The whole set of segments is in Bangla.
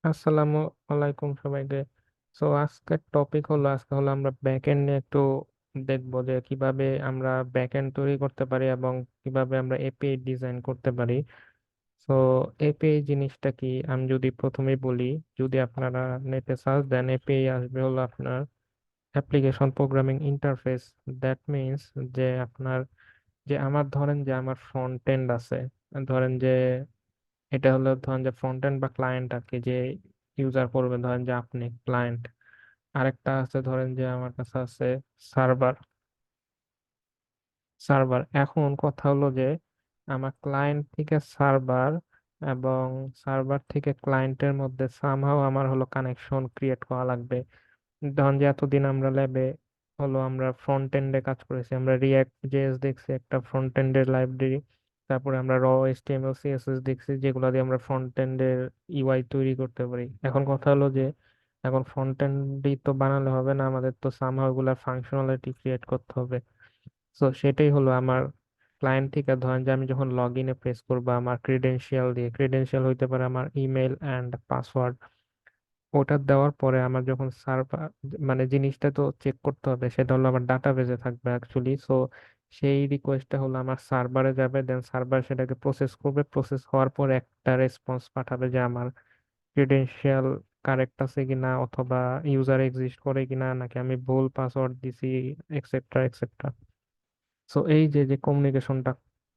আসসালামু আলাইকুম সবাইকে। আজকের টপিক হলো আমরা ব্যাকএন্ড নিয়ে একটু দেখবো যে কিভাবে আমরা ব্যাকএন্ড তৈরি করতে পারি এবং কিভাবে আমরা এপিআই ডিজাইন করতে পারি। সো এপিআই জিনিসটা কি আমি যদি প্রথমেই বলি, যদি আপনারা নেটে সার্চ দেন এপিআই আসবে হলো আপনার application programming interface. That means যে আপনার যে আমার ধরেন যে আমার ফ্রন্ট এন্ড আছে, ধরেন যে এটা হলো ধরেন যে ফ্রন্ট এন্ড বা ক্লায়েন্ট আর কি, যে ইউজার করবে ধরেন যে আপনি ক্লায়েন্ট। আরেকটা আছে ধরেন যে আমার কাছে আছে সার্ভার। এখন কথা হলো যে আমার ক্লায়েন্ট থেকে সার্ভার এবং সার্ভার থেকে ক্লায়েন্টের মধ্যে সামহাও আমার হলো কানেকশন ক্রিয়েট করা লাগবে। ধরেন যে এতদিন আমরা ল্যাবে হলো আমরা ফ্রন্ট এন্ডে কাজ করেছি, আমরা রিয়াক্ট জেএস দেখছি একটা ফ্রন্ট এন্ডের লাইব্রেরি। তারপরে আমরা এইচটিএমএল সিএসএস দেখছি যেগুলো দিয়ে আমরা ফ্রন্ট এন্ডের ইউআই তৈরি করতে পারি। এখন কথা হলো যে এখন ফ্রন্ট এন্ডই তো বানালে হবে না, আমাদের তো সামহাও এগুলা ফাংশনালিটি ক্রিয়েট করতে হবে। সেটাই হলো আমার ক্লায়েন্ট থেকে ধরেন যে আমি যখন লগ ইনে প্রেস করবো আমার ক্রিডেন্সিয়াল দিয়ে, ক্রিডেন্সিয়াল হইতে পারে আমার ইমেল অ্যান্ড পাসওয়ার্ড। ওটা দেওয়ার পরে আমার যখন সার্ভার মানে জিনিসটা তো চেক করতে হবে, সেটা হলো আমার ডাটাবেজে থাকবে অ্যাকচুয়ালি। সেই রিকোয়েস্টটা হলো আমার সার্ভারে যাবে, দেন সার্ভার সেটাকে প্রসেস করবে, প্রসেস হওয়ার পর একটা রেসপন্স পাঠাবে যে আমার ক্রিডেন্সিয়াল কারেক্ট আছে কিনা, অথবা ইউজার এক্সিস্ট করে কিনা, নাকি আমি ভুল পাসওয়ার্ড দিছি, এক্সেট্রা এক্সেট্রা। এই যে যে কমিউনিকেশনটা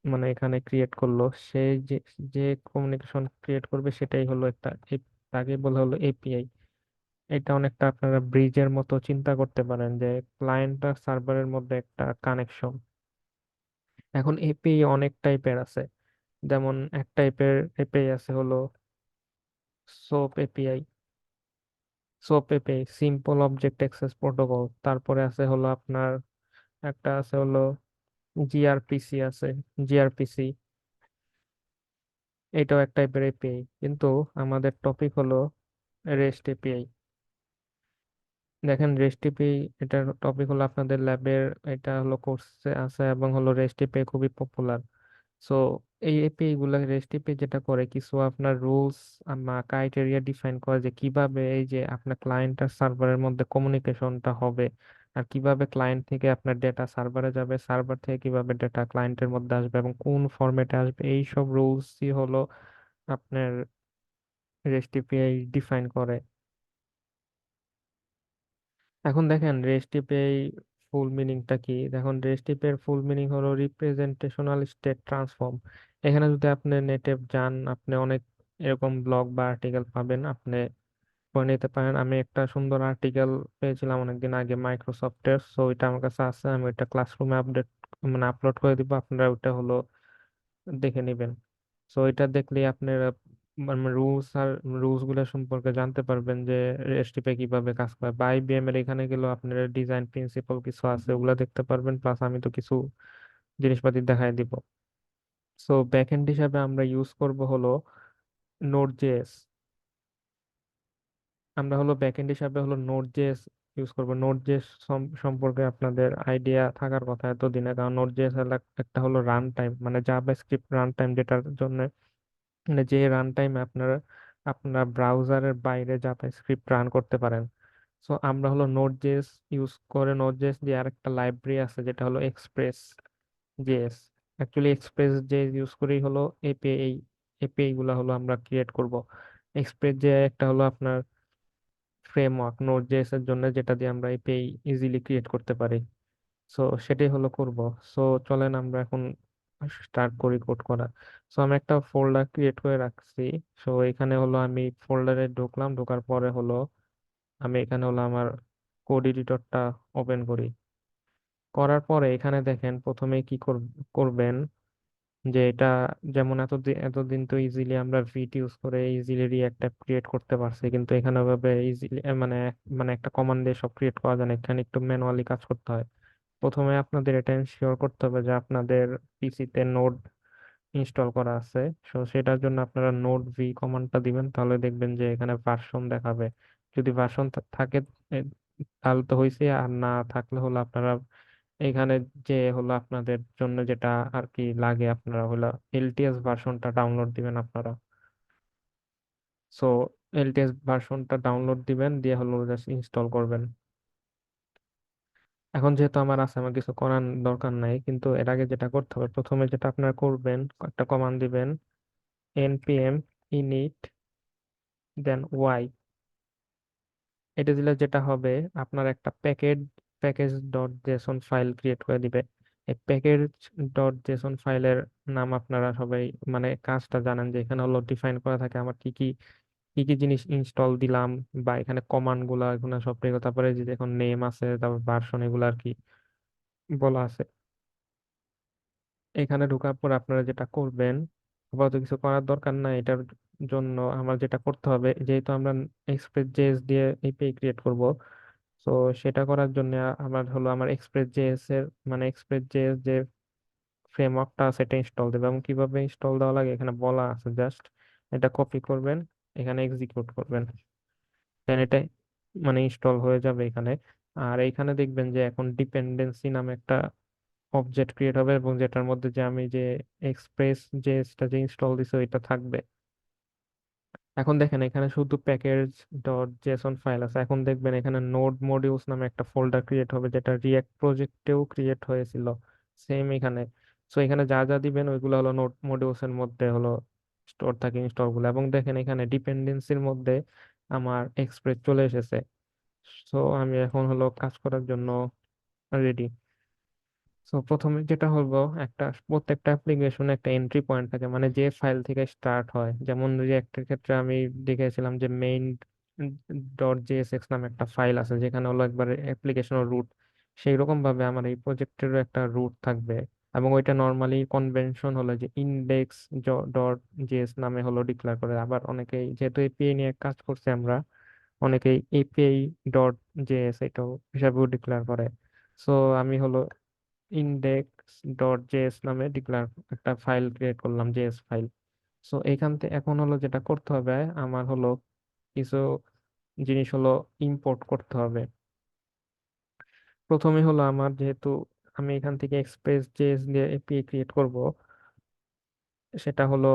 মানে এখানে ক্রিয়েট করলো, সে যে যে কমিউনিকেশন ক্রিয়েট করবে সেটাই হলো একটা তাকে বলা হলো এপিআই। এটা অনেকটা আপনারা ব্রিজের মতো চিন্তা করতে পারেন, যে ক্লায়েন্ট আর সার্ভারের মধ্যে একটা কানেকশন। এখন এপিআই অনেক টাইপের আছে, যেমন এক টাইপের এপিআই আছে হলো soap API. Simple object access protocol. তারপরে আছে হলো আপনার একটা আছে হলো জিআরপিসি আছে, জিআরপিসি। এটাও এক টাইপের এপিআই, কিন্তু আমাদের টপিক হলো রেস্ট এপিআই। দেখেন রেস্ট এপিআই, এটার টপিক হলো আপনাদের ল্যাবের, এটা হলো কোর্সে আছে এবং হলো রেস্ট এপিআই খুবই পপুলার। সো এই এপিআই গুলা, রেস্ট এপিআই যেটা করে কিছু আপনার রুলস ক্রাইটেরিয়া ডিফাইন করে যে কিভাবে এই যে আপনার ক্লায়েন্ট আর সার্ভারের মধ্যে কমিউনিকেশনটা হবে, আর কিভাবে ক্লায়েন্ট থেকে আপনার ডেটা সার্ভারে যাবে, সার্ভার থেকে কিভাবে ডেটা ক্লায়েন্টের মধ্যে আসবে এবং কোন ফরম্যাটে আসবে, এই সব রুলসই হলো আপনার রেস্ট এপিআই ডিফাইন করে। এখন দেখেন রেস্ট এপিআই ফুল মিনিংটা কি। দেখুন রেস্ট এপিআই এর ফুল মিনিং হলো রিপ্রেজেন্টেশনাল স্টেট ট্রান্সফর্ম। এখানে যদি আপনি নেটে যান, আপনি অনেক এরকম ব্লগ বা আর্টিকেল পাবেন, আপনি পড়ে নিতে পারেন। আমি একটা সুন্দর আর্টিকেল পেয়েছিলাম অনেকদিন আগে মাইক্রোসফটের, ওইটা আমার কাছে আছে, আমি ওইটা ক্লাসরুমে আপডেট মানে আপলোড করে দিব, আপনারা ওইটা হলো দেখে নেবেন। এটা দেখলে আপনার রুলস আর রুলস গুলো সম্পর্কে জানতে পারবেন যে এসটিপি কিভাবে কাজ করে। বা আইবিএম এর এখানে গেলেও আপনার ডিজাইন প্রিন্সিপাল কিছু আছে, ওগুলা দেখতে পারবেন, প্লাস আমি তো কিছু জিনিসপাতি দেখাই দিব। ব্যাকএন্ড হিসাবে আমরা ইউজ করব হলো নোড জেএস। আমরা হলো ব্যাকএন্ড হিসাবে হলো নোড জেএস ইউজ করব। নোড জেএস সম্পর্কে আপনাদের আইডিয়া থাকার কথা এতদিনে, কারণ নোড জেএস একটা হলো রান টাইম, মানে জাভাস্ক্রিপ্ট রান টাইম, যেটার জন্য মানে যে রান টাইমে আপনারা আপনার ব্রাউজারের বাইরে জাভাস্ক্রিপ্ট রান করতে পারেন। আমরা হলো নোড জেএস ইউজ করে, নোড জেএস দিয়ে আরেকটা লাইব্রেরি আছে যেটা হলো express JS. Actually express JS use করেই হলো এপিআই, এপিআই গুলা হলো আমরা ক্রিয়েট করব। এক্সপ্রেস যে একটা হলো আপনার ফ্রেমওয়ার্ক নোড জেএস এর জন্য, যেটা দিয়ে আমরা এপিআই ইজিলি ক্রিয়েট করতে পারি। সেটাই হলো করব। সো চলেন আমরা এখন স্টার্ট করি কোড করা। আমি একটা ফোল্ডার ক্রিয়েট করে রাখছি। এখানে হলো আমি ফোল্ডারে ঢুকলাম, ঢোকার পরে হলো আমি এখানে হলো আমার কোড এডিটরটা ওপেন করি। করার পরে এখানে দেখেন প্রথমে কি করবেন, যে এটা যেমন এতদিন এতদিন তো ইজিলি আমরা ভিট ইউজ করে ইজিলি রিঅ্যাক্ট অ্যাপ ক্রিয়েট করতে পারছি, কিন্তু এখানে ওভাবে ইজিলি মানে মানে একটা কমান্ডে সব ক্রিয়েট করা যায় না, এখানে একটু ম্যানুয়ালি কাজ করতে হয়। প্রথমে আপনাদের এটা এনশিওর করতে হবে যে আপনাদের পিসিতে নোড ইনস্টল করা আছে। সেটার জন্য আপনারা নোড ভি কমান্ডটা দিবেন, তাহলে দেখবেন যে এখানে ভার্সন দেখাবে। যদি ভার্সন থাকে এ, তাহলে তো হয়েছে, আর না থাকলে হলো আপনারা এখানে যে হলো আপনাদের জন্য যেটা আর কি লাগে, আপনারা হলো এলটিএস ভার্সনটা ডাউনলোড দিবেন আপনারা। এলটিএস ভার্সনটা ডাউনলোড দিবেন, দিয়ে হলো জাস্ট ইনস্টল করবেন। এখন যেহেতু আমার আছে, আমার কিছু করার দরকার নাই, কিন্তু এর আগে যেটা করতে হবে, প্রথমে যেটা আপনারা করবেন, একটা কমান্ড দিবেন, npm init দেন y। এটা দিলে যেটা হবে, আপনার একটা package dot Jason file create করে দিবে। এই প্যাকেজ ডট জেসন ফাইলের নাম আপনারা সবাই মানে কাজটা জানেন, যে এখানে হলো ডিফাইন করা থাকে আমার কি কি কি কি জিনিস ইনস্টল দিলাম, বা এখানে কমান্ড গুলা এগুলো সব রেখে, তারপরে যে এখন নেম আছে, তারপর ভার্সন, এগুলো আর কি বলা আছে। এখানে ঢোকার পর আপনারা যেটা করবেন, আপাতত কিছু করার দরকার নাই এটার জন্য। আমার যেটা করতে হবে, যেহেতু আমরা এক্সপ্রেস জেএস দিয়ে এপিআই ক্রিয়েট করব, তো সেটা করার জন্য আমার হলো আমার এক্সপ্রেস জেএস এর মানে এক্সপ্রেস জেএস যে ফ্রেমওয়ার্কটা আছে এটা ইনস্টল দেবে, এবং কিভাবে ইনস্টল দেওয়া লাগে এখানে বলা আছে। জাস্ট এটা কপি করবেন, এখানে এক্সিকিউট করবেন, দেন এটা মানে ইনস্টল হয়ে যাবে এখানে। আর এইখানে দেখবেন যে এখন ডিপেন্ডেন্সি নামে একটা অবজেক্ট ক্রিয়েট হবে, এবং যেটার মধ্যে যে আমি যে এক্সপ্রেস জেএসটা যে ইনস্টল দিছি ওইটা থাকবে। এখন দেখেন এখানে শুধু প্যাকেজ ডট জেসন ফাইল আছে, এখন দেখবেন এখানে নোড মডিউলস নামে একটা ফোল্ডার ক্রিয়েট হবে, যেটা রিয়েক্ট প্রজেক্টেও ক্রিয়েট হয়েছিল সেম এখানে। সো এখানে যা যা দিবেন ওইগুলো হলো নোড মডিউলস এর মধ্যে হলো স্টোর থাকে ইনস্টল গুলো, এবং দেখেন এখানে ডিপেন্ডেন্সির মধ্যে আমার এক্সপ্রেস চলে এসেছে। সো আমি এখন হলো কাজ করার জন্য রেডি। সো প্রথমে যেটা হলো, প্রত্যেকটা অ্যাপ্লিকেশনে একটা এন্ট্রি পয়েন্ট থাকে, মানে যে ফাইল থেকে স্টার্ট হয়। যেমন রিয়েক্টের ক্ষেত্রে আমি দেখেছিলাম যে মেইন ডট জেএসএক্স নামে একটা ফাইল আছে, যেখানে হলো একবার অ্যাপ্লিকেশনের রুট। সেই রকম ভাবে আমার এই প্রজেক্টেরও একটা রুট থাকবে, এবং ওইটা নর্মালি কনভেনশন হলো যে ইন্ডেক্স ডট জেএস নামে হলো ডিক্লেয়ার করে। আবার অনেকেই যেহেতু এপিআই নিয়ে কাজ করছে আমরা, অনেকেই এপিআই ডট জেএস এটাও হিসাবেও ডিক্লেয়ার করে। সো আমি হলো ইন্ডেক্স ডট জেএস নামে ডিক্লেয়ার একটা ফাইল ক্রিয়েট করলাম, জেএস ফাইল। সো এইখান থেকে এখন হলো যেটা করতে হবে, আমার হলো কিছু জিনিস হলো ইম্পোর্ট করতে হবে। প্রথমে হলো আমার যেহেতু আমি এখান থেকে এক্সপ্রেস জেএস দিয়ে এপিআই ক্রিয়েট করব, সেটা হলো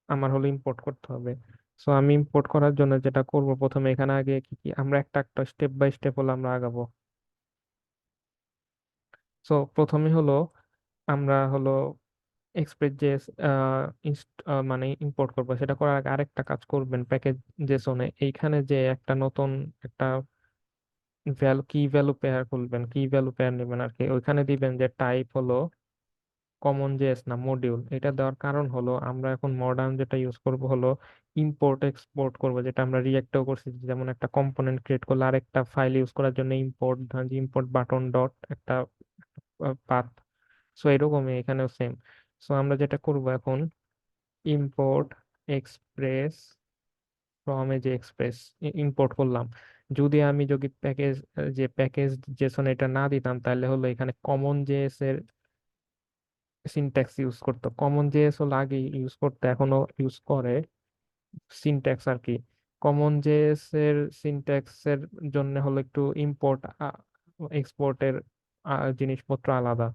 আমার হলো ইম্পোর্ট করতে হবে। সো আমি ইম্পোর্ট করার জন্য যেটা করব, প্রথমে এখানে আগে কি কি আমরা একটা একটা স্টেপ বাই স্টেপ হলো আমরা আগাবো। সো প্রথমে হলো আমরা হলো এক্সপ্রেস জেএস মানে ইম্পোর্ট করবো। সেটা করার আগে আরেকটা কাজ করবেন, প্যাকেজ জেসনে এইখানে যে একটা নতুন একটা ভ্যালু পেয়ার খুলবেন, কি ভ্যালু পেয়ার নেবেন আর কি। ওইখানে দিবেন যে টাইপ হলো কমন জেএস না মডিউল। এটা দেওয়ার কারণ হলো আমরা এখন মডার্ন যেটা ইউজ করব হলো ইম্পোর্ট এক্সপোর্ট করব, যেটা আমরা রিয়েক্টেও করছি। যেমন একটা কম্পোনেন্ট ক্রিয়েট করলে আরেকটা ফাইল ইউজ করার জন্য ইম্পোর্ট, ইম্পোর্ট বাটন ডট একটা পাথ। সো এরকমই এখানেও সেম। সো আমরা যেটা করব এখন, ইম্পোর্ট এক্সপ্রেস ফ্রম এ যে এক্সপ্রেস ইম্পোর্ট করলাম। যদি প্যাকেজ যে প্যাকেজ জেসন এটা না দিতাম, তাহলে হলো এখানে কমন জেএস এর সিনট্যাক্স ইউজ করতো। কমন জেএস হলো আগে ইউজ করতে, এখনো ইউজ করে সিনট্যাক্স আর কি। কমন জেএস এর সিনট্যাক্স এর জন্য হলো একটু ইম্পোর্ট এক্সপোর্টের জিনিসপত্র আলাদা।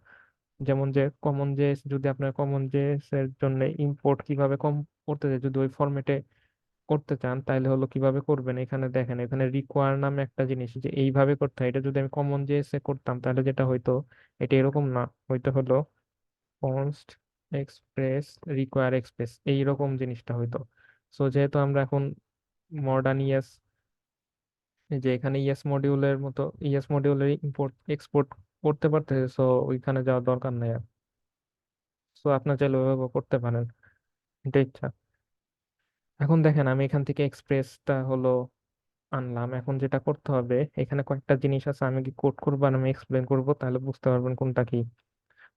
যেমন যে কমন জেএস, যদি আপনার কমন জেএস এর জন্য ইম্পোর্ট কিভাবে কম করতে চাই, যদি ওই ফরম্যাটে করতে চান, তাহলে হলো কিভাবে করবেন। এখানে দেখেন, এখানে রিকোয়ার নামে একটা জিনিস যে এইভাবে করতে হয়। এটা যদি আমি কমন জেএস এ করতাম, তাহলে যেটা হইতো, এটা এরকম না, হইতো হলো কনস্ট এক্সপ্রেস রিকোয়ার এক্সপ্রেস, এইরকম জিনিসটা হইতো। সো যেহেতু আমরা এখন মডার্ন ইএস, যে এখানে ইএস মডিউলের মতো ইএস মডিউলের ইম্পোর্ট এক্সপোর্ট করতে পারতেছে, সো ওইখানে যাওয়ার দরকার নেই আর। সো আপনার চাইলে ওইভাবে করতে পারেন, এটা ইচ্ছা। এখন দেখেন আমি এখান থেকে এক্সপ্রেসটা হলো আনলাম। এখন যেটা করতে হবে, এখানে কয়েকটা জিনিস আছে, আমি কি কোড করবো আর আমি এক্সপ্লেন করবো, তাহলে বুঝতে পারবেন কোনটা কি।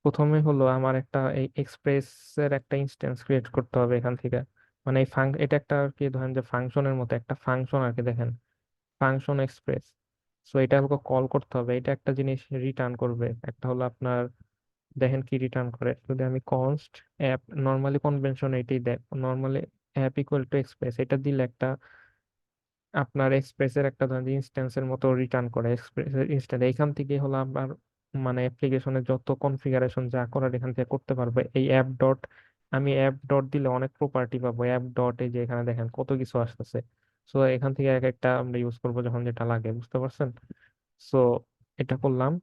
প্রথমে হলো আমার একটা এই এক্সপ্রেস এর একটা ইনস্ট্যান্স ক্রিয়েট করতে হবে এখান থেকে। মানে এটা একটা আর কি, ধরেন যে ফাংশনের মতো একটা ফাংশন আর কি, দেখেন ফাংশন এক্সপ্রেস। সো এটা আমাকে কল করতে হবে, এটা একটা জিনিস রিটার্ন করবে। একটা হলো আপনার, দেখেন কি রিটার্ন করে, যদি আমি কনস্ট অ্যাপ, নর্মালি কনভেনশন এটাই দেয়, normally app equal to express, এটা দিলে একটা আপনার এক্সপ্রেসের একটা ধরেন ইনস্ট্যান্সের মতো রিটার্ন করে এক্সপ্রেসের ইনস্ট্যান্স। এইখান থেকে হলো আপনার মানে অ্যাপ্লিকেশনের যত কনফিগারেশন যা করার এখান থেকে করতে পারবে। এই অ্যাপ ডট আমি অ্যাপ ডট দিলে অনেক প্রপার্টি পাবো, অ্যাপ ডট এই যে এখানে দেখেন কত কিছু আসতেছে। সো এখান থেকে এক একটা আমরা ইউজ করবো যখন যেটা লাগে, বুঝতে পারছেন? সো এটা করলাম।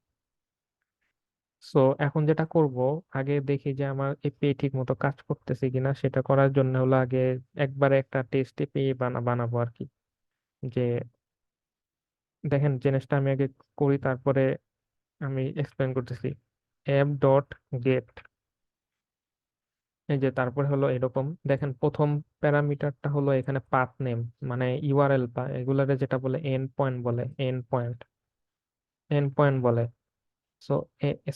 সো এখন যেটা করব, আগে দেখি যে আমার এপিআই ঠিক মতো কাজ করতেছে কিনা। সেটা করার জন্য হলো আগে একবারে একটা টেস্ট এপিআই বানাবো আর কি। যে দেখেন জিনিসটা আমি আগে করি, তারপরে আমি এক্সপ্লেন করতেছি। অ্যাপ ডট গেট, এই যে তারপরে হলো এরকম দেখেন প্রথম প্যারামিটারটা হলো এখানে পাথ নেম, মানে ইউআরএল বা এগুলারে যেটা বলে এন্ড পয়েন্ট বলে, এন্ড পয়েন্ট বলে। সো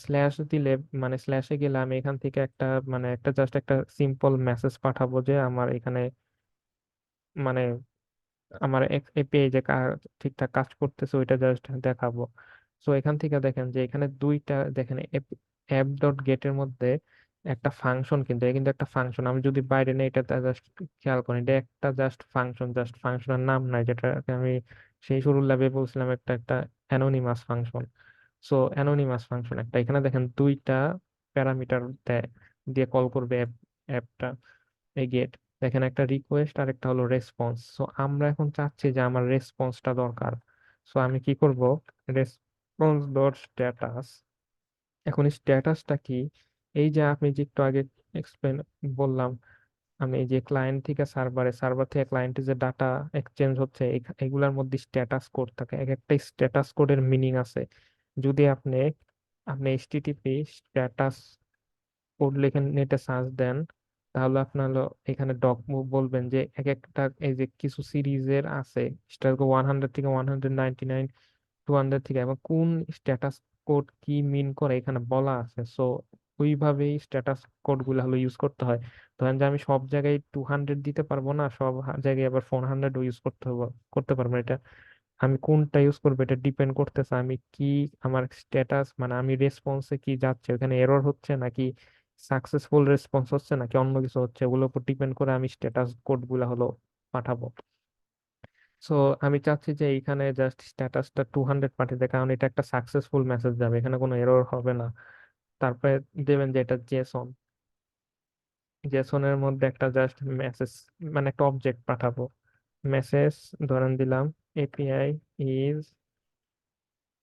স্ল্যাশ দিলে, মানে স্ল্যাশে গেলে আমি এখান থেকে একটা, মানে একটা জাস্ট একটা সিম্পল মেসেজ পাঠাবো যে আমার এখানে, মানে আমার এপিআই যে ঠিকঠাক কাজ করতেছে ওইটা জাস্ট দেখাবো। সো এখান থেকে দেখেন যে এখানে দুইটা দেখেন, অ্যাপ ডট গেটের মধ্যে একটা ফাংশন, কিন্তু এটা কিন্তু একটা ফাংশন। আমি যদি বাইরে নেই, এটা জাস্ট খেয়াল করি, এটা একটা জাস্ট ফাংশন, জাস্ট ফাংশনের নাম নাই, যেটাকে আমি সেই শুরুর ল্যাবে বলছিলাম একটা একটা anonymous function. So anonymous function একটা, এখানে দেখেন দুইটা প্যারামিটার দেয়, দিয়ে কল করবে অ্যাপটা, এই গেট। দেখেন একটা রিকোয়েস্ট আর একটা হলো রেসপন্স। সো আমরা এখন চাচ্ছি যে আমার রেসপন্সটা দরকার। সো আমি কি করব, রেসপন্স ডট স্ট্যাটাস। এখন স্ট্যাটাসটা কি, এই যে আপনি যে একটু আগে এক্সপ্লেন বললাম, আমি এই যে ক্লায়েন্ট থেকে সার্ভারে, সার্ভার থেকে ক্লায়েন্টে যে ডাটা এক্সচেঞ্জ হচ্ছে, এগুলার মধ্যে স্ট্যাটাস কোড থাকে, এক একটা স্ট্যাটাস কোডের মিনিং আছে। যদি আপনি আপনি এইচটিটিপি স্ট্যাটাস কোড লিখে নেটে সার্চ দেন, তাহলে আপনার এখানে ডক বলবেন যে এক একটা, এই যে কিছু সিরিজের আছে, স্টার 100 থেকে 199, 200 থেকে, এবং কোন স্ট্যাটাস কোড কি মিন করে এখানে বলা আছে। সো ওইভাবেই স্ট্যাটাস কোড গুলো হলো ইউজ করতে হয়। ধরেন যে আমি সব জায়গায় 200 দিতে পারবো না, সব জায়গায় আবার 400 ইউজ করতে পারবো না। এটা আমি কোনটা ইউজ করবো এটা ডিপেন্ড করতেছে আমি কি, আমার স্ট্যাটাস মানে আমি রেসপন্সে কি যাচ্ছে, ওখানে এরর হচ্ছে নাকি সাকসেসফুল রেসপন্স হচ্ছে নাকি অন্য কিছু হচ্ছে, ওগুলোর উপর ডিপেন্ড করে আমি স্ট্যাটাস কোড গুলা হলো পাঠাবো। সো আমি চাচ্ছি যে এইখানে জাস্ট স্ট্যাটাসটা 200 পাঠাতে, কারণ এটা একটা সাকসেসফুল মেসেজ যাবে, এখানে কোনো এরর হবে না। তারপরে দেবেন যে এটা জেসন, জেসনের মধ্যে একটা জাস্ট মেসেজ, মানে একটা অবজেক্ট পাঠাবো, মেসেজ ধরেন দিলাম এপিআই ইজ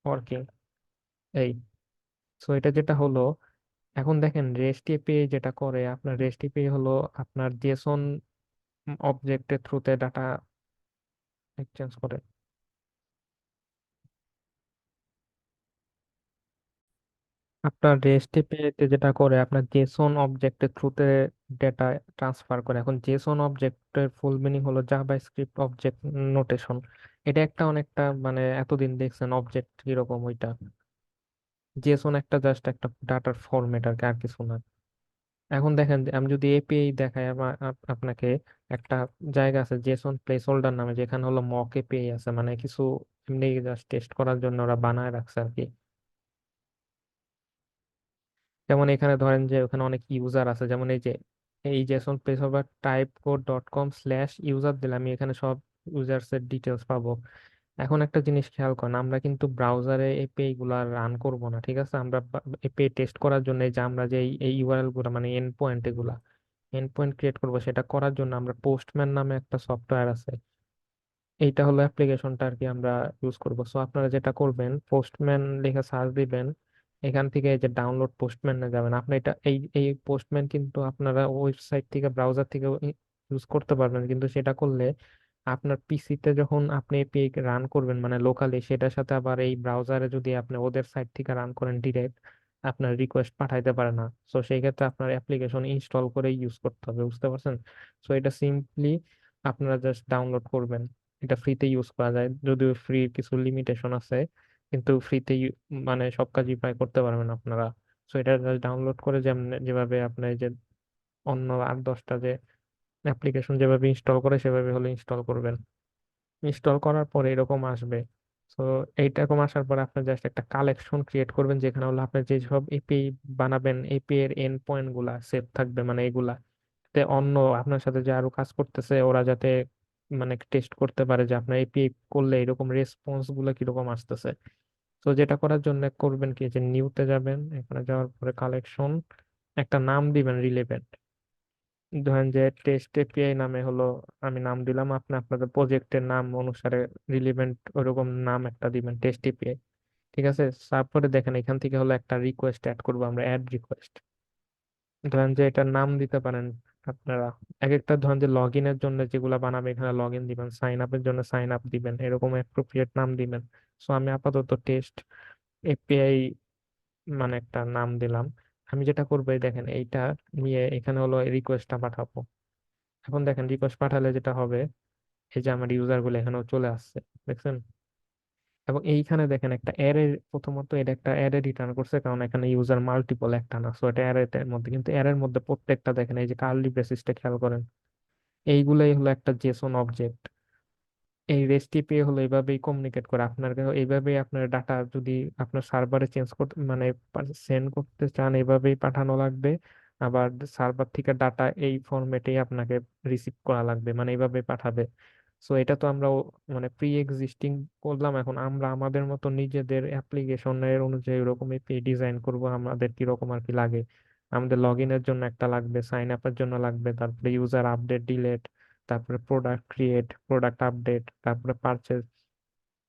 ওয়ার্কিং, এই। সো এটা যেটা হলো, এখন দেখেন রেস্ট এপিআই যেটা করে, আপনার রেস্ট এপিআই হলো আপনার জেসন অবজেক্টের থ্রুতে ডাটা এক্সচেঞ্জ করে। আপনার রেস্ট এপিআই তে যেটা করে, আপনার জেসন অবজেক্টের থ্রুতে ডেটা ট্রান্সফার করে। এখন জেসন অবজেক্টের ফুল মিনিং হলো জাভাস্ক্রিপ্ট অবজেক্ট নোটেশন। এটা একটা অনেকটা, মানে এতদিন দেখছেন অবজেক্ট কিরকম, ওইটা জেসন একটা জাস্ট একটা ডাটার ফরম্যাট আর কি, আর কিছু না। এখন দেখেন যে আমি যদি এপিআই দেখাই, আপনাকে একটা জায়গা আছে জেসন প্লেস হোল্ডার নামে, যেখানে হলো মক এপিআই আছে, মানে কিছু এমনি জাস্ট টেস্ট করার জন্য ওরা বানায় রাখছে আর কি। যেমন এখানে ধরেন যে ওখানে অনেক ইউজার আছে, যেমন এই যে এই Jason place holder type code dot com slash user দিলে আমি এখানে সব ইউজার্স এর ডিটেলস পাবো। এখন একটা জিনিস খেয়াল করেন, আমরা কিন্তু ব্রাউজারে এপিআই গুলা রান করব না, ঠিক আছে? আমরা এপিআই টেস্ট করার জন্য এই যে আমরা যে এই ইউআরএল গুলা, মানে এন্ড পয়েন্ট, এগুলা এন্ড পয়েন্ট ক্রিয়েট করবো, সেটা করার জন্য আমরা পোস্টম্যান নামে একটা সফটওয়্যার আছে, এইটা হলো অ্যাপ্লিকেশনটা আর কি আমরা ইউজ করব। সো আপনারা যেটা করবেন, পোস্টম্যান লিখে সার্চ দিবেন, এখান থেকে এই যে ডাউনলোড পোস্টম্যানে যাবেন। আপনি এটা এই এই পোস্টম্যান কিন্তু আপনারা ওয়েবসাইট থেকে, ব্রাউজার থেকে ইউজ করতে পারবেন, কিন্তু সেটা করলে আপনার পিসিতে যখন আপনি এপিআই রান করবেন, মানে লোকালি, সেটার সাথে আবার এই ব্রাউজারে যদি আপনি ওদের সাইট থেকে রান করেন ডিরেক্ট, আপনার রিকোয়েস্ট পাঠাইতে পারে না। সো সেই ক্ষেত্রে আপনার অ্যাপ্লিকেশন ইনস্টল করে ইউজ করতে হবে, বুঝতে পারছেন? সো এটা সিম্পলি আপনারা জাস্ট ডাউনলোড করবেন। এটা ফ্রিতে ইউজ করা যায়, যদিও ফ্রি কিছু লিমিটেশন আছে, কিন্তু ফ্রিতে মানে সব কাজই প্রায় করতে পারবেন আপনারা। সো এটা জাস্ট ডাউনলোড করে, যেমন যেভাবে আপনার এই যে অন্য 8-10টা যে অ্যাপ্লিকেশন যেভাবে ইনস্টল করে সেভাবে হলে ইনস্টল করবেন। ইনস্টল করার পরে এরকম আসবে। তো এইরকম আসার পর আপনি জাস্ট একটা কালেকশন ক্রিয়েট করবেন, যেখানে হলো আপনি যে সব এপিআই বানাবেন, এপিআই এর এন্ড পয়েন্ট গুলা সেভ থাকবে, মানে এগুলা যাতে অন্য আপনার সাথে যে আরো কাজ করতেছে ওরা যাতে মানে টেস্ট করতে পারে যে আপনার এপিআই করলে এরকম রেসপন্স গুলো কিরকম আসতেছে। তো যেটা করার জন্য করবেন কি, যে নিউতে যাবেন, এখানে যাওয়ার পরে কালেকশন, একটা নাম দিবেন রিলেভেন্ট, ধরেন যে টেস্ট এপিআই নামে হলো আমি নাম দিলাম, আপনি আপনাদের প্রজেক্টের নাম অনুসারে রিলিভেন্ট ওরকম নাম একটা দিবেন টেস্ট এপিআই। ঠিক আছে, তারপরে দেখেন এখান থেকে হলো একটা রিকোয়েস্ট অ্যাড করবো আমরা, অ্যাড রিকোয়েস্ট। ধরেন যে এটার নাম দিতে পারেন আপনারা এক একটা, ধরেন যে লগ ইনের জন্য যেগুলা বানাবে এখানে লগ ইন দিবেন, সাইন আপের জন্য সাইন আপ দিবেন, এরকম অ্যাপ্রোপ্রিয়েট নাম দিবেন। সো আমি আপাতত টেস্ট এপিআই মানে একটা নাম দিলাম। আমি যেটা করবো এই দেখেন এইটা নিয়ে এখানে হলো রিকোয়েস্টটা পাঠাবো। এখন দেখেন রিকোয়েস্ট পাঠালে যেটা হবে, এই যে আমার ইউজার গুলো এখানেও চলে আসছে, দেখছেন? এবং এইখানে দেখেন একটা অ্যারে, প্রথমত এটা একটা অ্যারে রিটার্ন করছে কারণ এখানে ইউজার মাল্টিপল একটা না, সো এটা অ্যারের মধ্যে, কিন্তু অ্যারের মধ্যে প্রত্যেকটা দেখেন এই যে কার্লি ব্রেসিসটা খেয়াল করেন, এইগুলাই হলো একটা জেসন অবজেক্ট। এই রেস্ট এপিআই হলো এইভাবেই কমিউনিকেট করে আপনার এইভাবেই আপনার ডাটা যদি আপনার সার্ভারে চেঞ্জ করতে মানে সেন্ড করতে চান এইভাবেই পাঠানো লাগবে। আবার সার্ভার থেকে ডাটা এই ফরম্যাটেই আপনাকে রিসিভ করা লাগবে, মানে এইভাবে পাঠাবে। সো এটা তো আমরা মানে প্রি এক্সিস্টিং করলাম, এখন আমরা আমাদের মতো নিজেদের অ্যাপ্লিকেশনের অনুযায়ী ওরকম এপিআই ডিজাইন করব, আমাদের কিরকম আর কি লাগে। আমাদের লগ ইনের জন্য একটা লাগবে, সাইন আপের জন্য লাগবে, তারপরে ইউজার আপডেট ডিলেট, তারপরে প্রোডাক্ট ক্রিয়েট, প্রোডাক্ট আপডেট, তারপরে পারচেজ,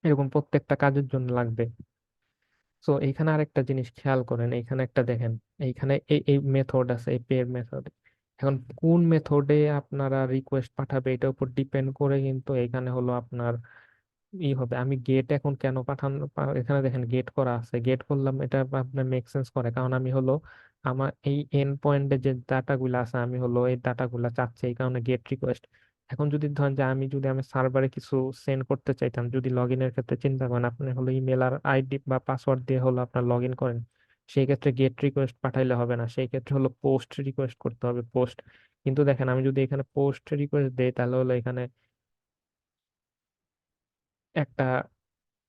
এরকম প্রত্যেকটা কাজের জন্য লাগবে। সো এইখানে আরেকটা জিনিস খেয়াল করেন, এইখানে একটা দেখেন, এইখানে এই এই মেথড আছে, এই পে মেথড। এখন কোন মেথডে আপনারা রিকোয়েস্ট পাঠাবে এটার উপর ডিপেন্ড করে কিন্তু এখানে হলো আপনার হবে। আমি গেট এখন কেন এখানে দেখেন গেট করা আছে, গেট করলাম, এটা আপনার মেক সেন্স করে কারণ আমি হলো আমার এই এন্ড পয়েন্টে যে ডাটাগুলো আছে আমি হলো এই ডাটাগুলো চাচ্ছি, এই কারণে গেট রিকোয়েস্ট। এখন যদি ধরেন যে আমি যদি আমি সার্ভারে কিছু সেন্ড করতে চাইতাম, যদি লগ ইনের ক্ষেত্রে চিন্তা করেন আপনি হলো ইমেল আর আইডি বা পাসওয়ার্ড দিয়ে হলো আপনার লগ ইন করেন, সেই ক্ষেত্রে গেট রিকোয়েস্ট পাঠাইলে হবে না, সেই ক্ষেত্রে হলো পোস্ট রিকোয়েস্ট করতে হবে, পোস্ট। কিন্তু দেখেন আমি যদি এখানে পোস্ট রিকোয়েস্ট দেই তাহলে হলো এখানে একটা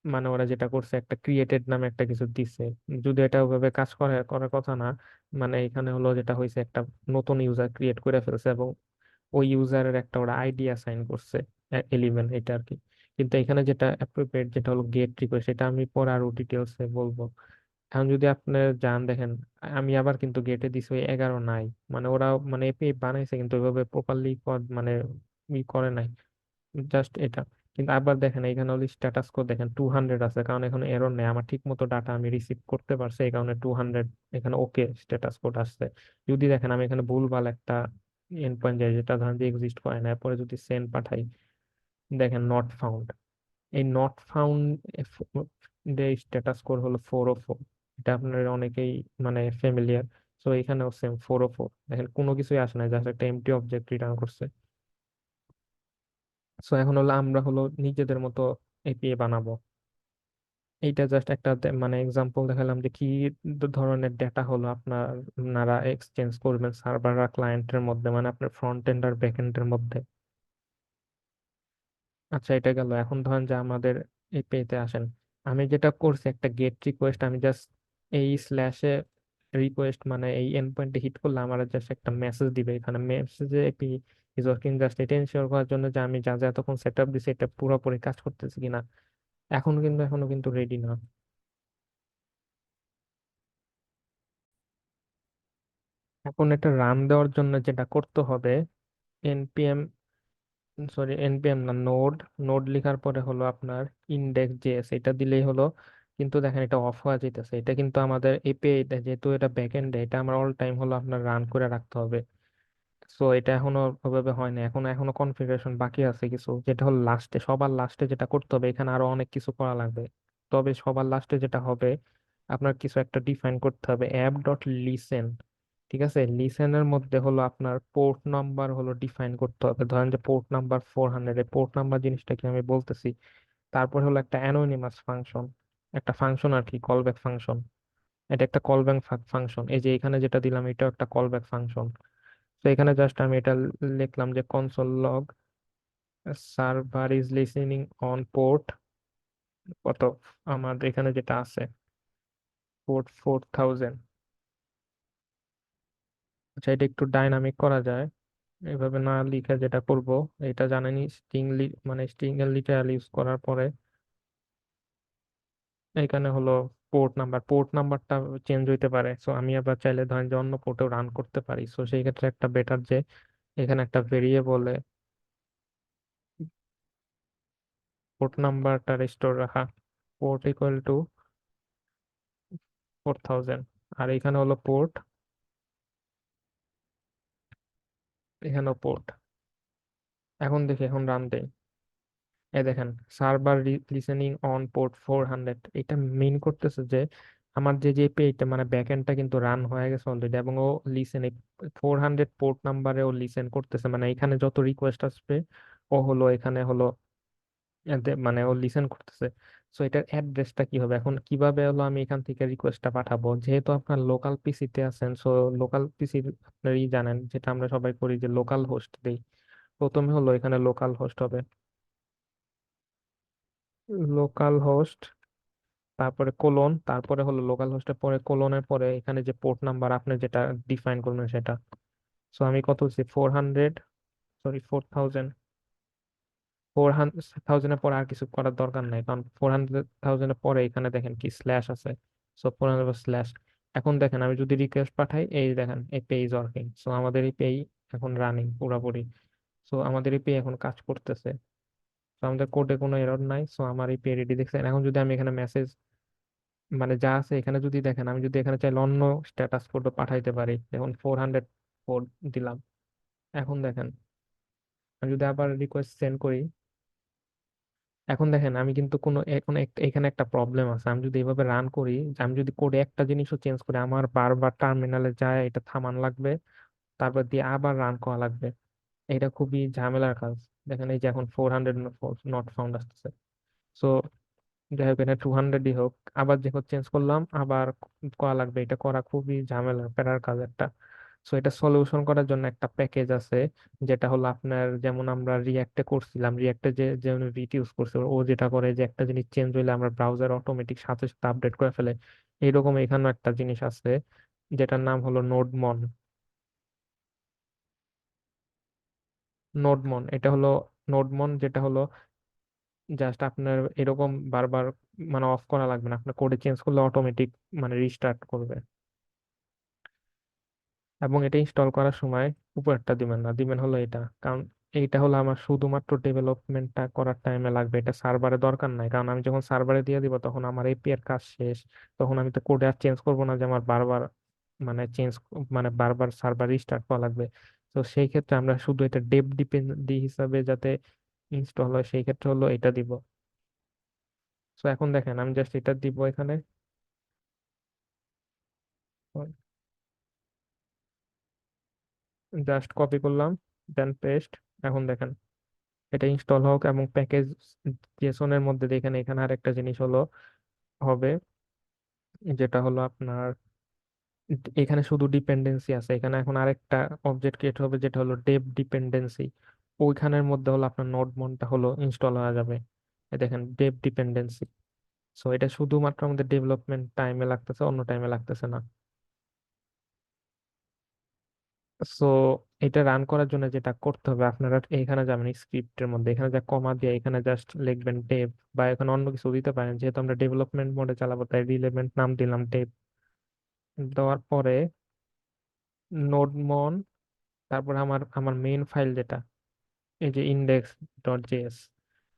মানে ওরা যেটা করছে একটা ক্রিয়েটেড নামে একটা কিছু দিছে, যদি এটা ওভাবে কাজ করে করার কথা না। মানে এখানে হলো যেটা হয়েছে একটা নতুন ইউজার ক্রিয়েট করে ফেলছে এবং ওই ইউজারের একটা ওরা আইডি অ্যাসাইন করছে, এলিমেন্ট এটা আর কি। কিন্তু এখানে যেটা অ্যাপ্রোপ্রিয়েট যেটা হলো গেট রিকোয়েস্ট, সেটা আমি পরে আরো ডিটেলসে বলবো। এখন যদি আপনি যান দেখেন আমি আবার কিন্তু গেটে দিছি ওই 11 নাই, মানে ওরা মানে এপিআই বানাইছে কিন্তু ওইভাবে প্রপারলি মানে করে নাই, জাস্ট এটা। কিন্তু আবার দেখেন এখানে হলো স্ট্যাটাস কোড দেখেন 200 আছে, কারণ এখানে এরর নেই, আমার ঠিক মতো ডাটা আমি রিসিভ করতে পারছি, এই কারণে 200 এখানে ওকে স্ট্যাটাস কোড আসছে। যদি দেখেন আমি এখানে ভুলভাল একটা এন্ড পয়েন্ট যাই যেটা ধরেন যে এক্সিস্ট করে না, এরপরে যদি সেন্ড পাঠাই দেখেন নট ফাউন্ড, এই নট ফাউন্ড এর স্ট্যাটাস কোড হলো 404। এটা আপনার অনেকেই মানে ফ্যামিলিয়ার। সো এখানেও সেম 404, দেখেন কোনো কিছুই আসে না, জাস্ট একটা এমটি অবজেক্ট রিটার্ন করছে। সো এখন হলো আমরা হলো নিজেদের মতো এপিআই বানাবো। এইটা জাস্ট একটা মানে এক্সাম্পল দেখালাম যে কি ধরনের ডেটা হলো আপনারা এক্সচেঞ্জ করবেন সার্ভার আর ক্লায়েন্টের মধ্যে, মানে আপনার ফ্রন্ট এন্ড আর ব্যাক এন্ডের মধ্যে। আচ্ছা এটা গেল, এখন ধরেন যে আমাদের এপিআই তে আসেন। আমি যেটা করছি একটা গেট রিকোয়েস্ট, আমি জাস্ট এই স্ল্যাশে রিকোয়েস্ট মানে এই এন্ড পয়েন্টে হিট করলে আমার জাস্ট একটা মেসেজ দিবে, এখানে মেসেজে এপি ইজ ওয়ার্কিং, জাস্ট এটা এনশিওর করার জন্য যে আমি যা যা এতক্ষণ সেট আপ দিছি এটা পুরোপুরি কাজ করতেছে কিনা। এখনো কিন্তু রেডি না। এখন এটা রান দেওয়ার জন্য যেটা করতে হবে, এনপিএম, সরি এনপিএম না, নোড, নোড লেখার পরে হলো আপনার ইন্ডেক্স জেএস এটা দিলেই হলো। কিন্তু দেখেন এটা অফ হয়ে যেতেছে, এটা কিন্তু আমাদের এপিআই যেহেতু এটা ব্যাকএন্ডে, এটা আমার অল টাইম হলো আপনার রান করে রাখতে হবে। সো এটা এখনো ওভাবে হয় না, এখনো কনফিগারেশন বাকি আছে কিছু, যেটা হলো লাস্টে, সবার লাস্টে যেটা করতে হবে, এখানে আরো অনেক কিছু করা লাগবে। তবে সবার লাস্টে যেটা হবে আপনার কিছু একটা ডিফাইন করতে হবে, অ্যাপ ডট লিসেন। ঠিক আছে, লিসেনের মধ্যে হলো আপনার পোর্ট নাম্বার হলো ডিফাইন করতে হবে, ধরেন যে পোর্ট নাম্বার 400, এই পোর্ট নাম্বার জিনিসটা কি আমি বলতেছি। তারপর হলো একটা অ্যানোনিমাস ফাংশন, একটা ফাংশন আর কি, কলব্যাক ফাংশন। এটা একটা কলব্যাক ফাংশন, এই যে এখানে যেটা দিলাম এটাও একটা কলব্যাক ফাংশন। তো এখানে জাস্ট আমি এটা লিখলাম যে console log server is listening on port কত, আমাদের এখানে যেটা আছে পোর্ট 4000। আচ্ছা এটা একটু ডাইনামিক করা যায়, এভাবে না লিখে যেটা করব, এটা জানেনি স্ট্রিং মানে স্ট্রিং এর লিটারাল ইউজ করার পরে এখানে হলো পোর্ট নাম্বারটা চেঞ্জ হইতে পারে, সো আমি আবার চাইলে ধরেন যে অন্য পোর্টেও রান করতে পারি। সো সেই ক্ষেত্রে একটা বেটার যে এখানে একটা ভেরিয়েবলে পোর্ট নাম্বারটা রেস্টোর রাখা, পোর্ট ইকুয়াল টু 4000, আর এখানে হলো পোর্ট, এখানেও পোর্ট। এখন দেখি, এখন রান দেই। এই দেখেন, সার্ভার লিসেনিং অন পোর্ট 400, এটা মিন করতেছে যে আমার যে যে পেজটা মানে ব্যাকএন্ডটা কিন্তু রান হয়ে গেছে অলরেডি, এবং ও লিসেন 400 পোর্ট নাম্বারে ও লিসেন করতেছে, মানে এখানে যত রিকোয়েস্ট আসবে ও হলো এখানে হলো মানে ও লিসেন করতেছে। সো এটার অ্যাড্রেসটা কি হবে, এখন কিভাবে হলো আমি এখান থেকে রিকোয়েস্টটা পাঠাবো, যেহেতু আপনার লোকাল পিসিতে আছেন। সো লোকাল পিসি আপনারই জানেন, যেটা আমরা সবাই করি যে লোকাল হোস্ট দেই। প্রথমে হলো এখানে লোকাল হোস্ট হবে, লোকাল হোস্ট, তারপরে কোলন, তারপরে হলো লোকাল হোস্টের পরে কোলনের পরে এখানে যে পোর্ট নাম্বার আপনি যেটা ডিফাইন করবেন সেটা। সো আমি কত বলছি, 400, সরি 4000। 4000-এর পরে আর কিছু করার দরকার নাই, কারণ 400,000-এর পরে এখানে দেখেন কি স্ল্যাশ আছে। So 400 slash. এখন দেখেন আমি যদি রিকোয়েস্ট পাঠাই, এই দেখেন এই পেজ ওয়ার্কিং। সো আমাদের এই পেজ এখন রানিং পুরোপুরি। সো আমাদের এই পেজ এখন কাজ করতেছে। তো আমাদের কোডে কোনো এরর নাই। সো আমার এই পেজ রেডি দেখছেন। এখন যদি আমি এখানে মেসেজ মানে যা আছে এখানে যদি দেখেন, আমি যদি এখানে চাইলে অন্য স্ট্যাটাস কোডও পাঠাইতে পারি, এখন 404 দিলাম। এখন দেখেন, আমি যদি আবার রিকোয়েস্ট সেন্ড করি, এখন দেখেন আমি কিন্তু কোনো এখন এখানে একটা প্রবলেম আছে। আমি যদি এভাবে রান করি, যে আমি যদি কোডে একটা জিনিসও চেঞ্জ করি, আমার বারবার টার্মিনালে যায় এটা থামান লাগবে, তারপর দিয়ে আবার রান করা লাগবে। এটা খুবই ঝামেলার কাজ। দেখেন এই যে এখন 400 নট ফাউন্ড আসতেছে। সো যাই হোক, এটা 200ই হোক, আবার যখন চেঞ্জ করলাম আবার করা লাগবে, এটা করা খুবই ঝামেলার প্যারার কাজ একটা। সো এটা সলিউশন করার জন্য একটা প্যাকেজ আছে, যেটা হলো আপনার যেমন আমরা রিয়াক্টে করছিলাম, রিয়াক্টে যে যে রিট ইউজ করছে, ও যেটা করে যে একটা জিনিস চেঞ্জ হইলে আমরা ব্রাউজার অটোমেটিক সাথে সাথে আপডেট করে ফেলে। এইরকম এখানেও একটা জিনিস আছে, যেটার নাম হলো নোডমন। নোডমন এটা হলো, নোডমন যেটা হলো জাস্ট আপনার এরকম বারবার মানে অফ করা লাগবে না, আপনার কোডে চেঞ্জ করলে অটোমেটিক মানে রিস্টার্ট করবে। এবং এটা ইনস্টল করার সময় উপরেরটা দিবেন না, দিবেন হলো এটা, কারণ এইটা হলো আমার শুধুমাত্র ডেভেলপমেন্টটা করার টাইমে লাগবে, এটা সার্ভারে দরকার নাই। কারণ আমি যখন সার্ভারে দিয়ে দিব তখন আমার এপিআই এর কাজ শেষ। তখন আমি তো কোডে আর চেঞ্জ করবো না যে আমার বারবার মানে চেঞ্জ মানে বারবার সার্ভার রিস্টার্ট করা লাগবে। তো সেই ক্ষেত্রে আমরা শুধু এটা ডেভ ডিপেন্ডেন্সি হিসাবে যাতে ইনস্টল হয় সেই ক্ষেত্রে হলো এটা দিব। তো এখন দেখেন আমি জাস্ট এটা দিব এখানে, জাস্ট কপি করলাম, দেন পেস্ট। এখন দেখেন এটা ইনস্টল হোক, এবং প্যাকেজ জেসনের মধ্যে দেখেন এখানে আর একটা জিনিস হলো হবে, যেটা হলো আপনার এখানে শুধু ডিপেন্ডেন্সি আছে, এখানে এখন আরেকটা অবজেক্ট ক্রিয়েট হবে যেটা হলো ডেভ ডিপেন্ডেন্সি। ওইখানের মধ্যে হলো আপনার নোড মনটা হলো ইনস্টল হয়ে যাবে। এই দেখেন ডেভ ডিপেন্ডেন্সি। সো এটা শুধুমাত্র আমাদের ডেভেলপমেন্ট টাইমে লাগতেছে, অন্য টাইমে লাগতেছে না। সো এটা রান করার জন্য যেটা করতে হবে, আপনারা এখানে যাবেন স্ক্রিপ্টের মধ্যে, এখানে যা কমা দিয়ে এখানে জাস্ট লিখবেন ডেভ, বা এখানে অন্য কিছু দিতে পারেন, যেহেতু আমরা ডেভেলপমেন্ট মোডে চালাবো তাই রিলেভেন্ট নাম দিলাম ডেভ। দেওয়ার পরে নোডমন, তারপর আমার আমার মেইন ফাইল যেটা এই যে index.js,